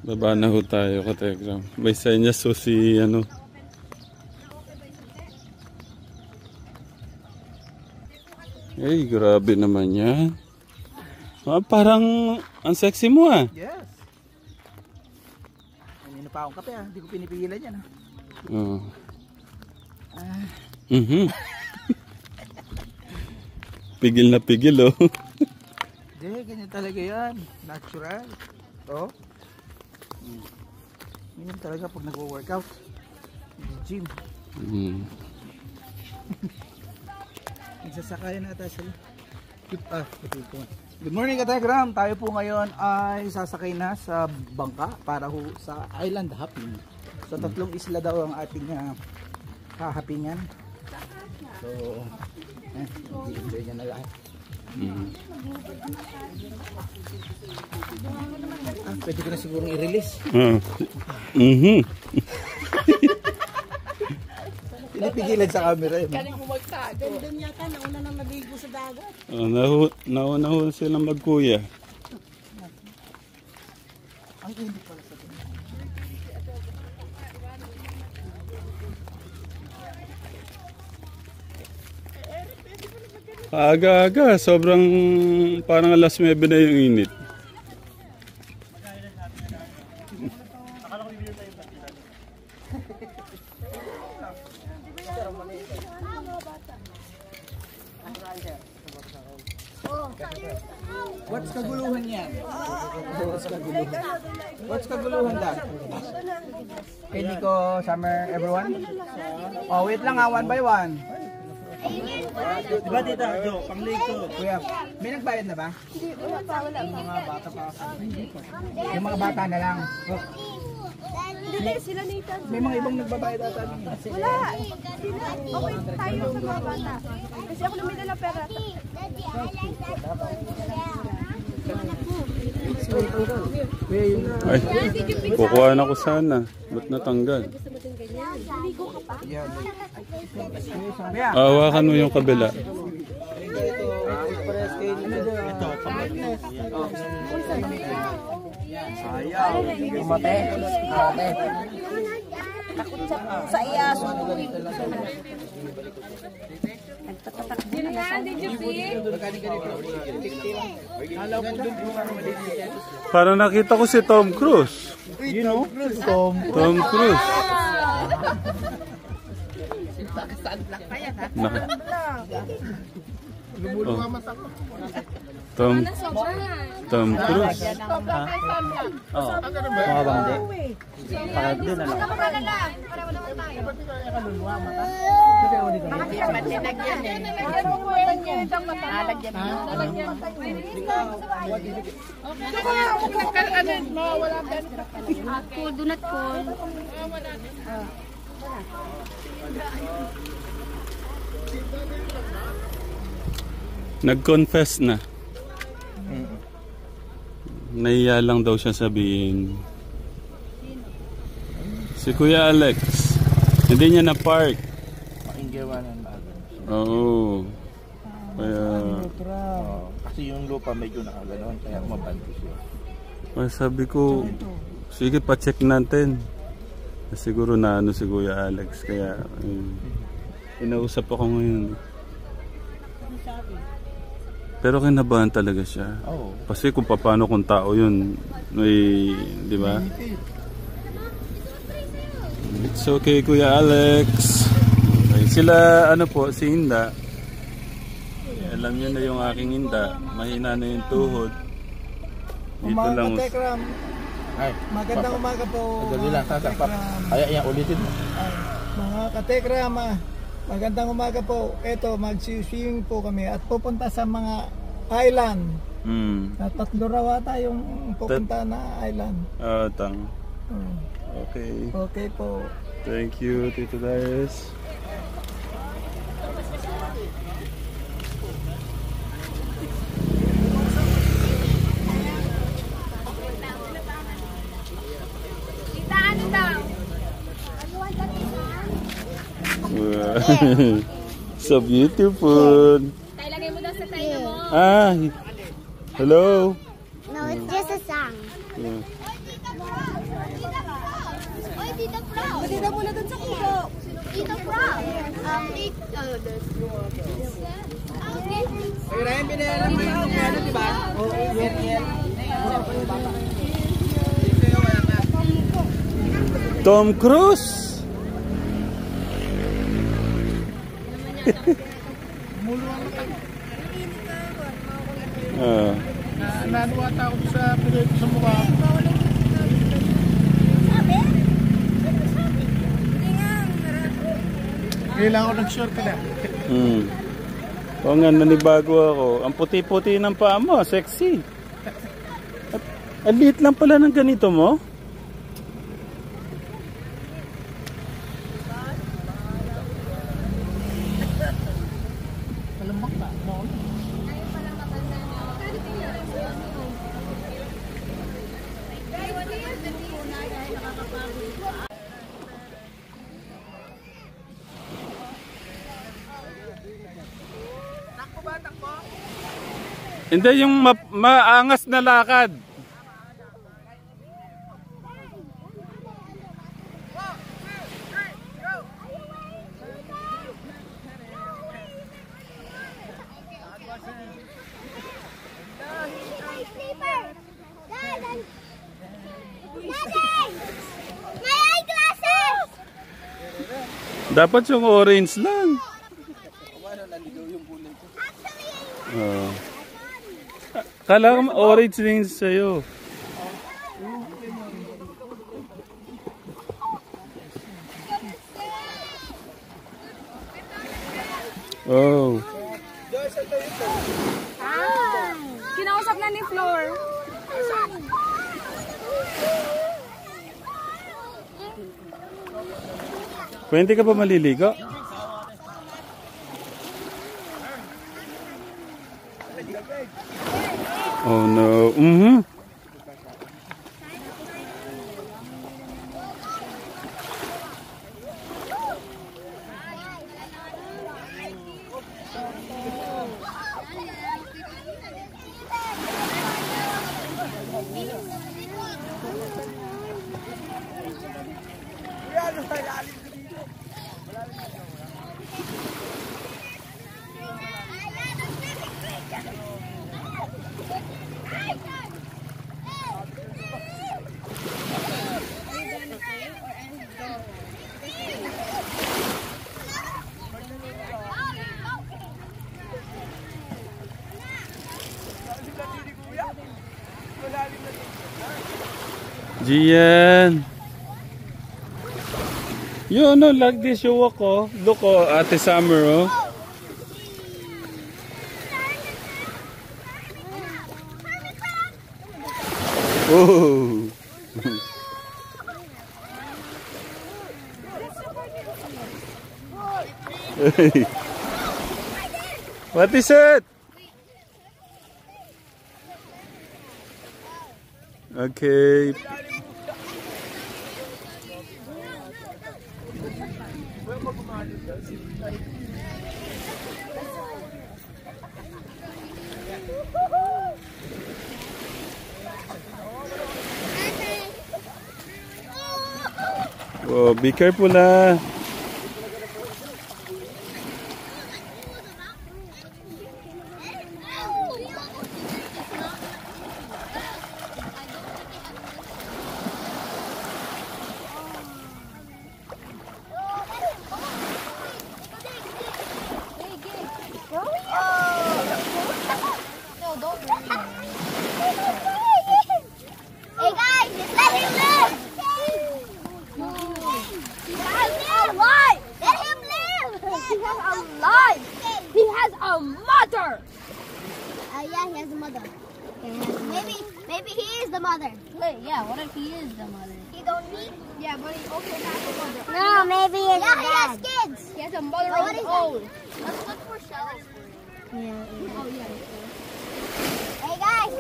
Baba na ho tayo, katekram. May senyas so si ano. Ay, grabe naman yan. Parang ang sexy mo ah. Yes. Kanina pa akong kape ah. Hindi ko pinipigilan yan ah. Oh. Pigil na pigil oh. Hindi, ganyan talaga yan. Natural. Oh. Minum talaga pag nagwo-workout. Gym. Nagsasakay na ata sila. Good morning Kategram! Tayo po ngayon ay sasakay na sa bangka para sa island hopping. So 3 isla daw ang ating hahapingan. So, enjoy niya na lahat. Pwede ko na sigurong i-release. Pinipigilan sa camera yun. Doon yata, nauna nang naligo sa dagat. Nauna ho silang magkuya. Ang hindi pala sa doon. Aga-aga, sobrang parang alas 9 na yung init. What's kaguluhan yan? What's kaguluhan dad? Kay Nico, Summer, everyone? Oh, wait lang ha, 1 by 1. Diba tita, Jo, pang-leg ko. Kuya, may nagbayad na ba? Hindi, wala pa. Yung mga bata pa. Yung mga bata na lang. Hindi, sila Nathan. May mga ibang nagbabayad ata. Wala. Okay, tayo sa mga bata. Kasi ako namin nila pera. Ay, kukuha na ko sana. Ba't natanggal? Hawakan mo yung kabila. Sa iyaso. Did you see? Parang nakita ko si Tom Cruise. You know? Tom Cruise. Tom Cruise. Mga bangde. Pakagdo na lang. Dunat ko. Nag-confess na. Nahiya lang daw siya sabihin. Si Kuya Alex, hindi niya na-park. Mainggawanan ba? Oo. Kaya... kasi yung lupa medyo nakaganoon, kaya mabanto siya. Kaya sabi ko, sige pa-check natin. Siguro na ano si Kuya Alex, kaya inausap ako ngayon. Pero kinabahan talaga siya. Oo. Kasi kung paano kung tao yun, may, di ba? It's okay, Kuya Alex. Okay. Sila, ano po, si Hinda. Alam niyo na yung aking Hinda. Mahina na yung tuhod. Dito lang. Ay, Magandang umaga po. Dali lang, sasapak. Ay, ulitin mo. Mga katekram, magandang umaga po. Eto, mag-swimming po kami at pupunta sa mga island. Na 3 raw ata yung pupunta na island. Tang. Okay. Okay po. Thank you, Tito Darius. Tita, ano daw? So beautiful. Tayo lagay mo daw sa tayo mo. Hello. No, it's just a song. Yeah. Oy, Tita Frog. Matita muna dun sa kubo. Tita Frog. Ay, Ryan, binayaran mo yung ano, di ba? Oo, yan. Tom Cruise. Nanuwata ako sa pinito sa mukha. Kailangan ko nag-short ka na. Oo nga, nanibago ako. Ang puti-puti ng paa mo, sexy. At liit lang pala ng ganito mo. Malambak na. No? Hindi, yung maangas na lakad. Dapat yung orange lang. Oh. Kala ko orange din sa'yo. Oh. Kinausap na ni Flor. Pwede ka pa maliligo? Oh no. Gian. You know, like this you walk, oh. Look, oh, Ate Summer, oh. Oh. What is it? Okay. Oh, be careful, ah. Hey guys, let him live! Let him live! He has a life! He has a mother! Yeah, he has a mother. Maybe he is the mother. Wait, yeah, what if he is the mother? He don't need. Yeah, but he also has a mother. No, maybe it's he has kids. He has a mother But of what his is own. Let's look for shells. Oh, yeah. Hey guys,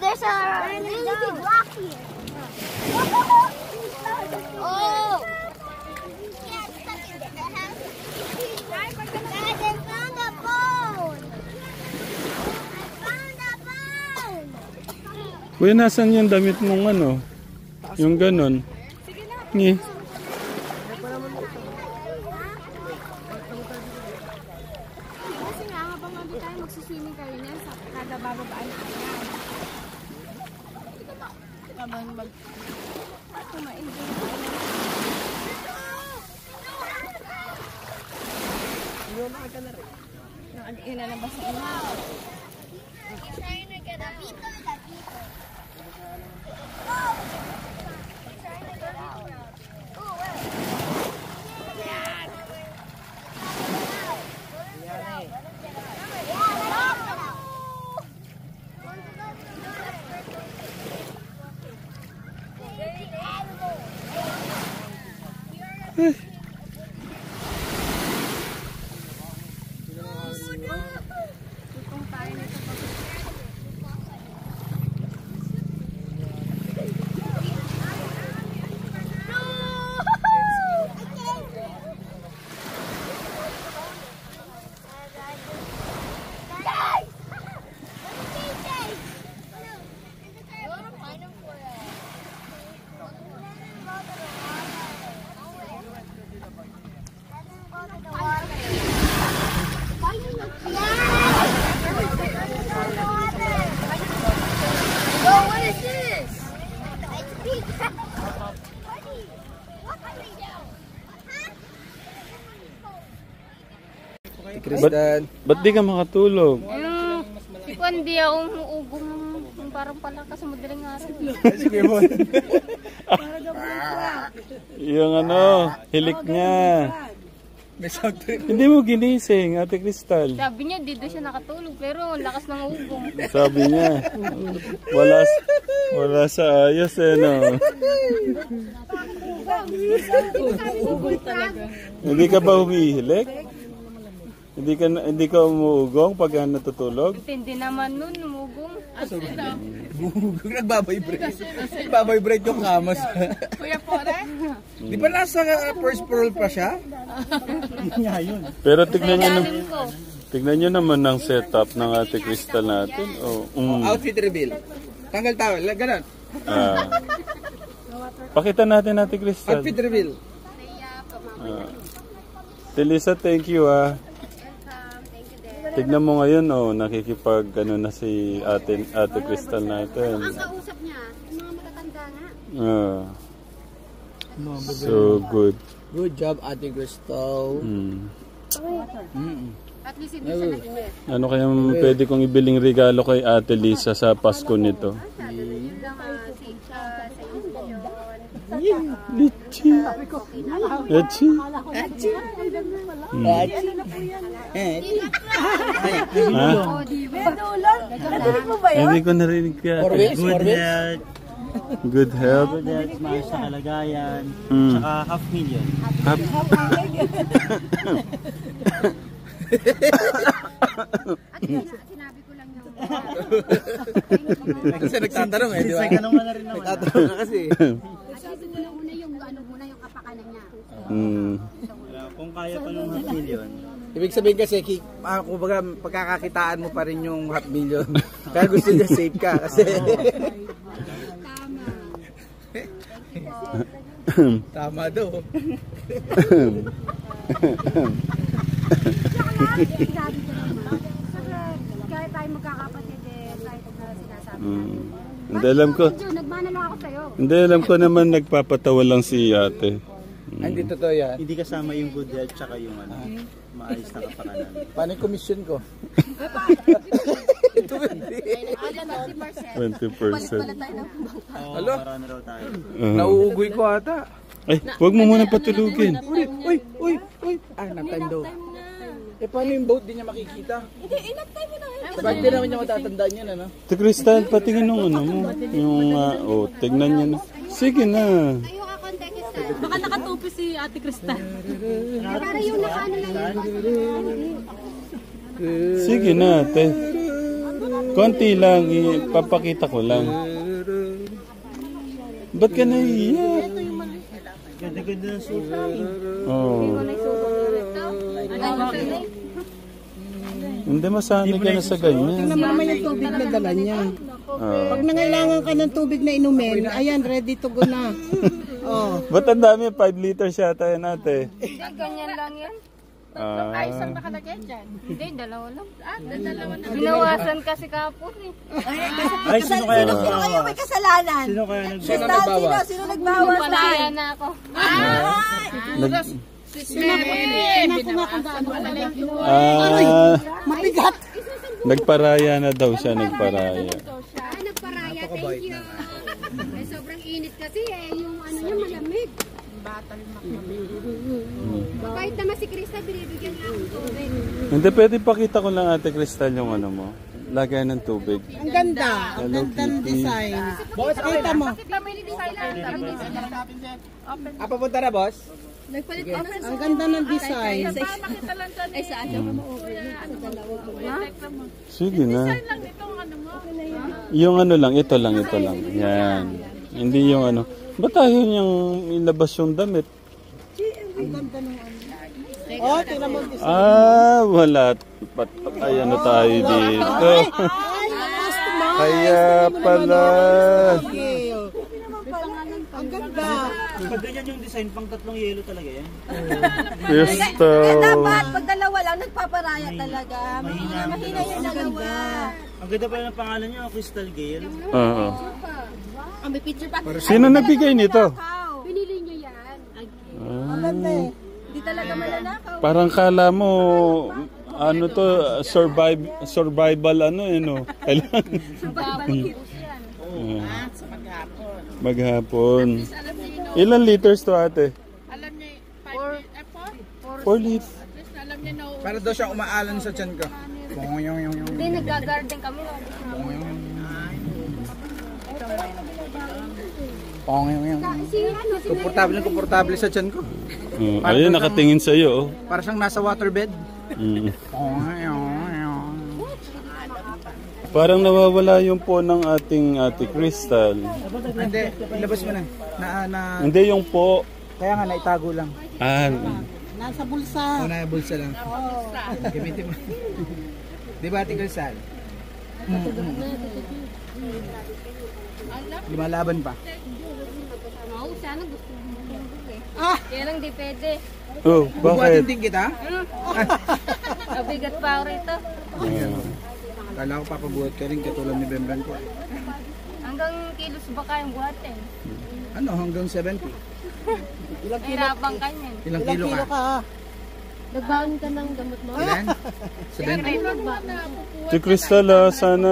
there's a really big rock here. Oh! Guys, I found a bone! Kuya, nasan yung damit mong ano? Yung ganon. Ngi. Kasi nga, habang nandito tayo magsuswimming kayo niyan sa kada bababaan na ayan. Habang ma-enjoy tayo. Inalabas sa ina. Ba't di ka makatulog? Hindi ako umuugong parang palakas sa madaling araw. Yung hilik niya. Hindi mo ginising, Ate Crystal. Sabi niya, dito siya nakatulog, pero lakas ng ugong. Sabi niya, wala sa ayos no. Hindi ka ba humihilik? Hindi ka umuugong pag natutulog? Hindi naman nun, umugong. Nagbabibrate yung kamos. Kuya Pore? Di ba nasa first floor pa siya? Pero tignan nyo naman ang setup ng Ate Crystal natin. Outfit reveal. Tanggal towel, ganun. Pakita natin Ate Crystal. Outfit reveal. Telisa, thank you Tignan mo ngayon, nakikipag na si Ate Crystal natin. Ang kausap niya, yung mga matatanda nga. So good. Good job, Ate Crystal. At least hindi siya nag-inis. Ano kaya pwede kong ibiling regalo kay Ate Lisa sa Pasko nito? Lichi. Lichi. Hindi ko narinig ka. Good health. Good health. Good health, maayos sa kalagayan. Tsaka $500,000. Sinabi ko lang yung... Kasi nagtatanong di ba? Nagtatanong na rin naman. Nagtatanong na kasi. Muna yung kapakanan niya. Kung kaya pa ng $500,000. Ibig sabihin kasi, kumbaga pagkakakitaan mo pa rin yung $500,000. Kaya gusto niya safe ka kasi. Tama daw. Kaya tayo magkakapatid tayo sinasabi. Hindi alam ko. Nagmana lang ako sa'yo. Hindi alam ko naman nagpapatawa lang si Ate. Hindi totoo yan. Hindi kasama yung good health tsaka yung maayos na kapakanan. Paano yung commission ko? 20%. Alo? Marami raw tayo. Nauugoy ko ata. Ay, huwag mo muna patulugin. Uy. Nap time daw. Paano yung boat? Di niya makikita? Hindi, enough time mo na. Bakit di naman niya matatandaan yan, ano? Ate Crystal, patingin nung mo. Yung, tignan niya na. Sige na. Baka nakatupi si Ate Crystal. Para yung nakaano lang yun. Sige na, ate. Konti lang, ipapakita ko lang. Ba't ka naiiyak? Ganda-ganda ng suka. Hindi masanay ka na sa ganyan. Tingnan mo naman yung tubig na dala niya. Pag nangailangan ka ng tubig na inumin, ayan, ready to go na. Ba't ang dami? 5 liters yata yan, ate. Hindi, ganyan lang yan. Ay, isang nakalagay dyan. Hindi, dalawa lang. Dalawa lang. Binawasan kasi kapon Ay, sino kaya nagbawas? Sino kayo may kasalanan? Sino kaya nagbawas? Sino nagbawas? Palaya na ako. Mabigat! Nagparaya na daw siya, nagparaya. Nagparaya, thank you. Sobrang init kasi yung ano niya malamig. Kahit naman si Krista, binibigyan lang ng tubig. Hindi, pwede pakita ko lang Ate Crystal yung ano mo. Lagay ng tubig. Ang ganda. Ang ganda ng design. Kita mo. Bakit naman yung design lang? Papunta na, boss? Nagpalit ka na. Ang ganda ng design. Makita lang dyan. Ay, saan? Sa dalawa. Sige na. Yung ano lang, ito lang. Yan. Hindi yung ano. Ba't tayo yung ilabas yung damit? Ang ganda ng ano. Oh, tingnan mo. Wala. Ay, ano tayo dito? Kaya pala. Ang ganda. Pag ganyan yung design, pang tatlong yelo talaga yan. Crystal. Dapat, pag dalawa lang, nagpaparaya talaga. Mahina yung dalawa. Ang ganda pala ng pangalan niyo, Crystal Gale. Oo. May picture pa. Sino nagbigay nito? Pinili nyo yan. Ang ganda eh. Hindi talaga mananakaw. Parang kala mo, ano to, survival ano no? Kailangan. Sa maghapon. Maghapon. Ilan liters to ate? Alam niya, 4 liters. alam niya na. Para daw siya umaalan sa tiyan ko. Hindi, nag-garden kami. Komportable sa tiyan ko. Ayun, nakatingin sa iyo. Para siyang nasa waterbed. Parang nawawala yung po ng ating Ate Crystal. Hindi, ilabas mo na. Hindi yung po. Kaya nga naitago lang. Nasa bulsa. Una bulsa lang. Gamitin mo. Di ba, Ate Crystal? Lumalaban pa. Oo, sana gusto mo. Kaya lang di pwede. Oh, bakit? Bubuhatin din kita? Mabigat pa ako rito. Kala ko papabuhat ka rin katulad ni Bembran ko. Hanggang kilos ba kayong buhatin? Ano, hanggang 70? Hirapang ka niyan. Ilang kilo ka? Nagbaon ka ng gamot mo? Ilan? 70? Si Crystal, sana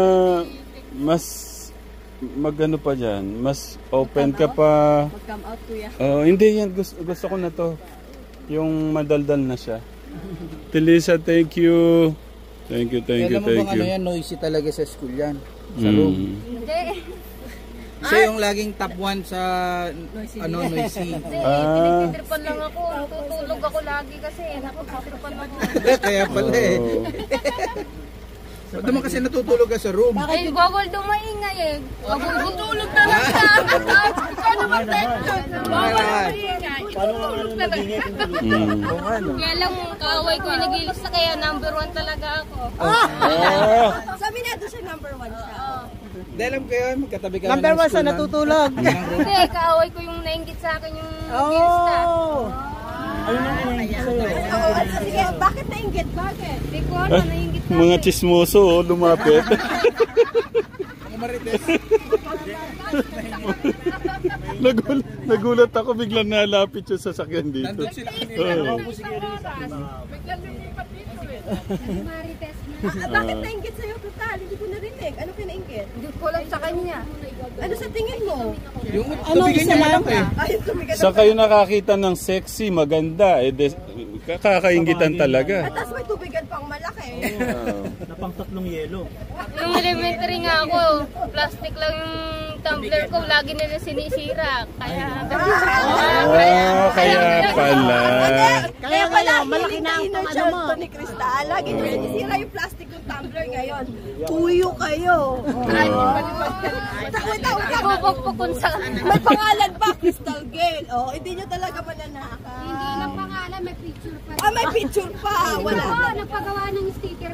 mas magano pa dyan. Mas open ka pa. Mag-come out, kuya. Hindi yan. Gusto ko na to. Yung madaldal na siya. Tilisa, thank you. Thank you. Alam mo bang ano yan, noisy talaga sa school yan. Sa room. Hindi. Siya yung laging top 1 sa noisy. Tinitripan lang ako. Tutulog ako lagi kasi. Nakutripan ako. Kaya pala eh. Ba't naman kasi natutulog ka sa room? Ay, bawal daw maingay eh. Tutulog na lang siya. Ikaw naman tayo. Bawal maingay. Tutulog na lang. Kaya lang, kaaway ko yung nag-ilista kaya number 1 talaga ako. Sabi niya doon siya number 1 siya. Dahil alam ko yun, magkatabi ka Number 1 sa natutulog. Hindi, kaaway ko yung nainggit sa akin yung nag-ilista. Sige, bakit nainggit? Bakit? Hindi ko alam, nainggit na. Mga chismoso, lumapit. Nagulat ako, biglang nalapit yung sasakyan dito. Nandun sila kanina. Biglang lumipat dito eh. Marites na. Bakit nainggit sa'yo total? Hindi ko narinig. Ano ka nainggit? Hindi ko alam sa kanya. Ano sa tingin mo? Yung tubigan niya lang eh. Ay, tumigan Sa kayo nakakita ng sexy, maganda, kakakaingitan talaga. At tapos may tubigan pang malaki. Na pang tatlong yelo. Nung elementary nga ako, plastic lang yung tumbler ko. Lagi nila sinisira. Kaya... Kaya pala. Kaya pala, malaki na ang ano mo. Ni Crystal, lagi nyo sinisira yung plastic ng tumbler ngayon. Tuyo kayo. Pupukpukun sa... May pangalan pa, Crystal Gale. Oh, hindi nyo talaga mananakaw. Hindi lang pangalan, may picture pa. May picture pa. Wala. Nagpagawa ng sticker.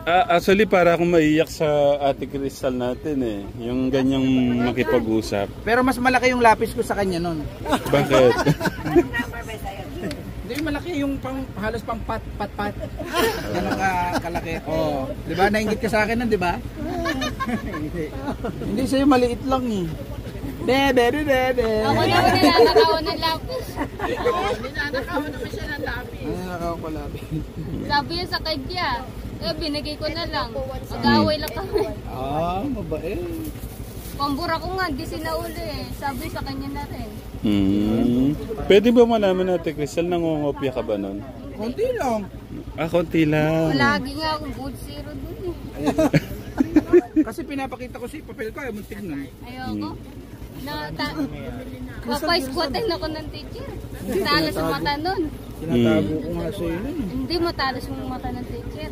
Actually, para akong maiyak sa Ate Crystal natin eh. Yung ganyang makipag-usap. Pero mas malaki yung lapis ko sa kanya nun. Bakit? Hindi, malaki yung halos pang pat. Ganun kalaki. Oh, di ba? Nainggit ka sa akin nun, di ba? Hindi sa'yo, maliit lang eh. Bebe. Ako naman nilalakawan ng lapis. Ninanakawan naman siya ng lapis. Nanakaw ko lapis. Sabi niya sa kanya. Binigay ko na lang. Mag-away lang kami. Mabait. Pambura ko nga, di sinauli eh. Sabi sa kanya na rin. Pwede ba malaman natin, Crystal, nangungopia ka ba nun? Konti lang. Konti lang. Lagi nga akong good zero dun eh. Kasi pinapakita ko si papel ko, ayaw mong tignan. Ayoko. Papay-squatan ako ng teacher. Talo sa mata nun. Tinatago ko nga sa'yo nun. Hindi matalas yung mata ng teacher.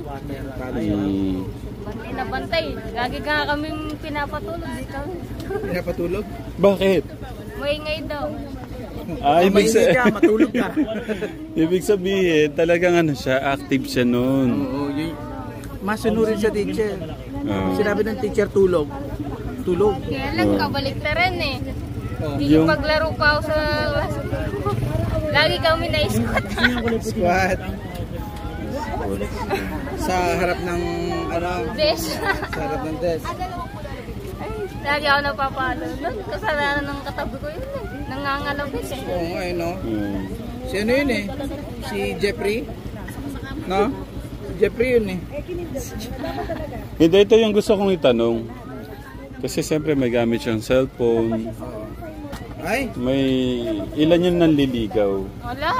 Bantay na bantay. Lagi ka kami pinapatulog dito. Pinapatulog? Bakit? Maingay daw. Matulog ka. Ibig sabihin, talagang ano siya, active siya noon. Oo, masunurin sa teacher. Sinabi ng teacher, tulog. Tulog. Kaya lang, kabaliktaran eh. Yung paglaro pa ako sa lagi kami na-squat. Squat. Sa harap ng desk. Sa harap ng desk. Lagi ako napapalo. Kasalanan ng katabi ko yun eh. Nangangalabis eh. Oo nga eh, no? Si ano yun eh? Si Jeffrey? No? Jeffrey yun eh. Hindi, ito yung gusto kong itanong. Kasi siyempre may gamit siyang cellphone. Ay? May ilan yung nanliligaw? Wala.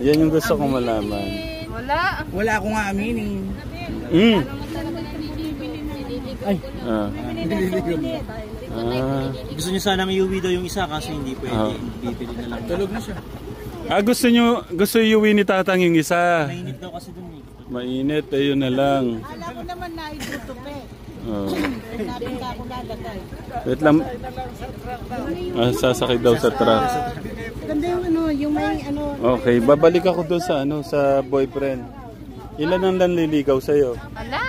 Yan yung gusto kong malaman. Wala. Wala akong nga aminin. Ay. Gusto niyo sanang iuwi daw yung isa kasi hindi pwede. Bibili na lang. Tulog na siya. Gusto iuwi ni Tatang yung isa. Mainit daw kasi dun eh. Mainit, ayun na lang. Alam ko naman na itutupi. Sabi ka ako lalagay. Wait lang. Sasakay daw sa truck. Ganda yung yung may Okay, babalik ako doon sa sa boyfriend. Ilan ang nanliligaw sa'yo? Wala.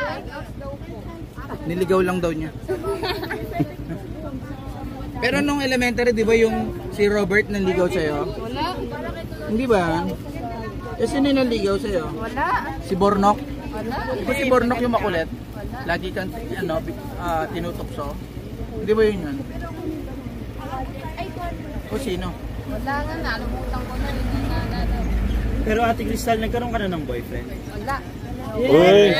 Niligaw lang daw niya. Pero nung elementary, di ba yung si Robert nanligaw sa'yo? Wala. Hindi ba? Sino yung nanligaw sa'yo? Wala. Si Bornok? Wala. Di ba si Bornok yung makulit? Lagi kang tinutokso? Hindi ba yun? O sino? Wala nga, nalimutan ko na. Hindi na. Pero Ate Crystal, nagkaroon ka na ng boyfriend? Wala. Uy!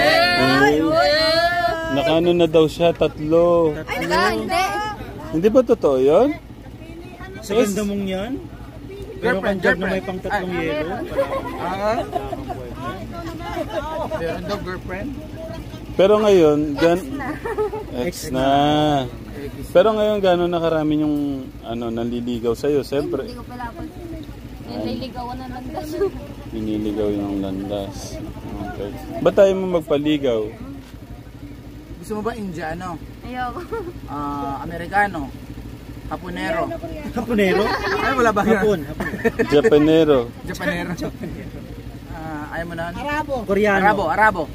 Nakano na daw siya, 3. Wala, hindi. Hindi ba totoo yun? Sa ganda mong yan? Pero kang job na may pang 3 yelo? Meron daw girlfriend? Pero ngayon, ex na. Pero ngayon, gano'n na karami yung nanliligaw sa'yo? Siyempre. Hindi ko pala ako. Nililigaw ko na landas. Niniligaw yung landas. Okay. Ba't tayo mo magpaligaw? Gusto mo ba Indiano? Ayoko. Amerikano? Haponero? Haponero? Ay, wala ba? Hapon. Japanero. Japanero. Ayaw mo na? Koreano. Arabo.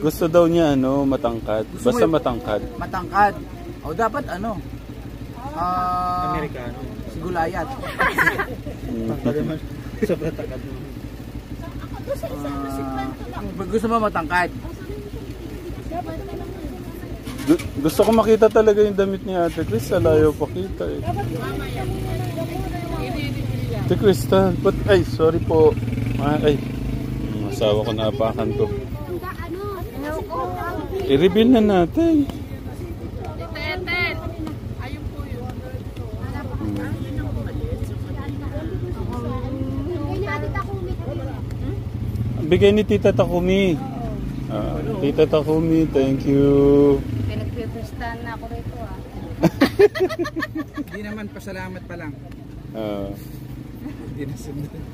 Gusto daw niya matangkad. Basta matangkad. Matangkad. O dapat Amerikano. Si Gulayat. Sobrang takad mo. Gusto mo matangkad? Gusto ko makita talaga yung damit ni Ate Crystal. Ayaw pakita eh. Ate Crystal. Ay, sorry po. Ay, asawa ko naapakan to. I-reveal na natin. Ayun po yun. Bigay ni Tita Takumi. Tita Takumi, thank you. Pinagpiprestan na ako rito Hindi naman, pasalamat pa lang. Hindi na sundan.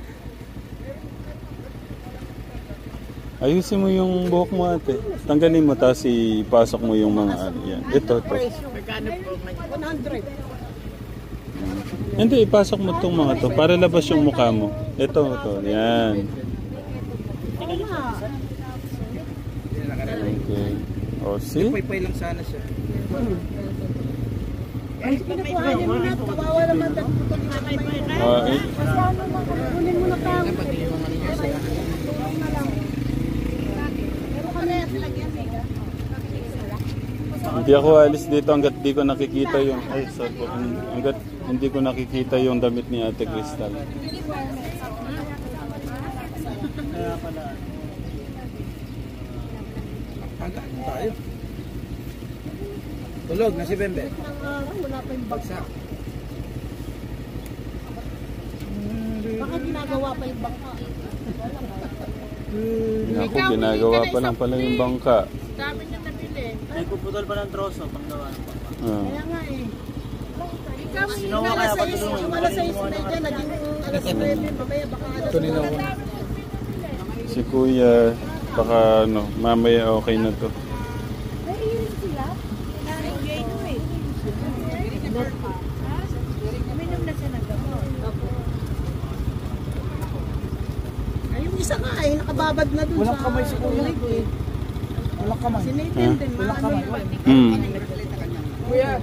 Ayusin mo yung buhok mo, ate. Tanggalin mo, tapos ipasok mo yung mga yan. Ito. Magkano po? 100. Hindi, ipasok mo itong mga to para labas yung mukha mo. Ito. Yan. Okay. O, see? Pay lang sana siya. Ay, pinakuhanin mo na. Kawawa naman. Kunin mo na ka. Hindi ako alis dito hanggat di ko nakikita yung hanggat hindi ko nakikita yung damit ni Ate Crystal. Tayo. Tulog na si Bembe. Wala pa yung bagsak. Baka ginagawa pa yung bangka. Ako, ginagawa pa lang pala yung bangka. Dami niya nabili. Ay, puputol pa ng troso pang gawa ng bangka. Kaya nga Alas 6, yung alas 6 na dyan, naging alas 9, mamaya baka alas 9. Si Kuya, baka ano, mamaya okay na to. Naiinis sila? Uminom na siya ng gamot. Ay, yung isa nga eh, nakababad na dun Walang sa... kamay si Kuya. Walang kamay. Si Nathan din, Walang kamay. Hmm. Kuya,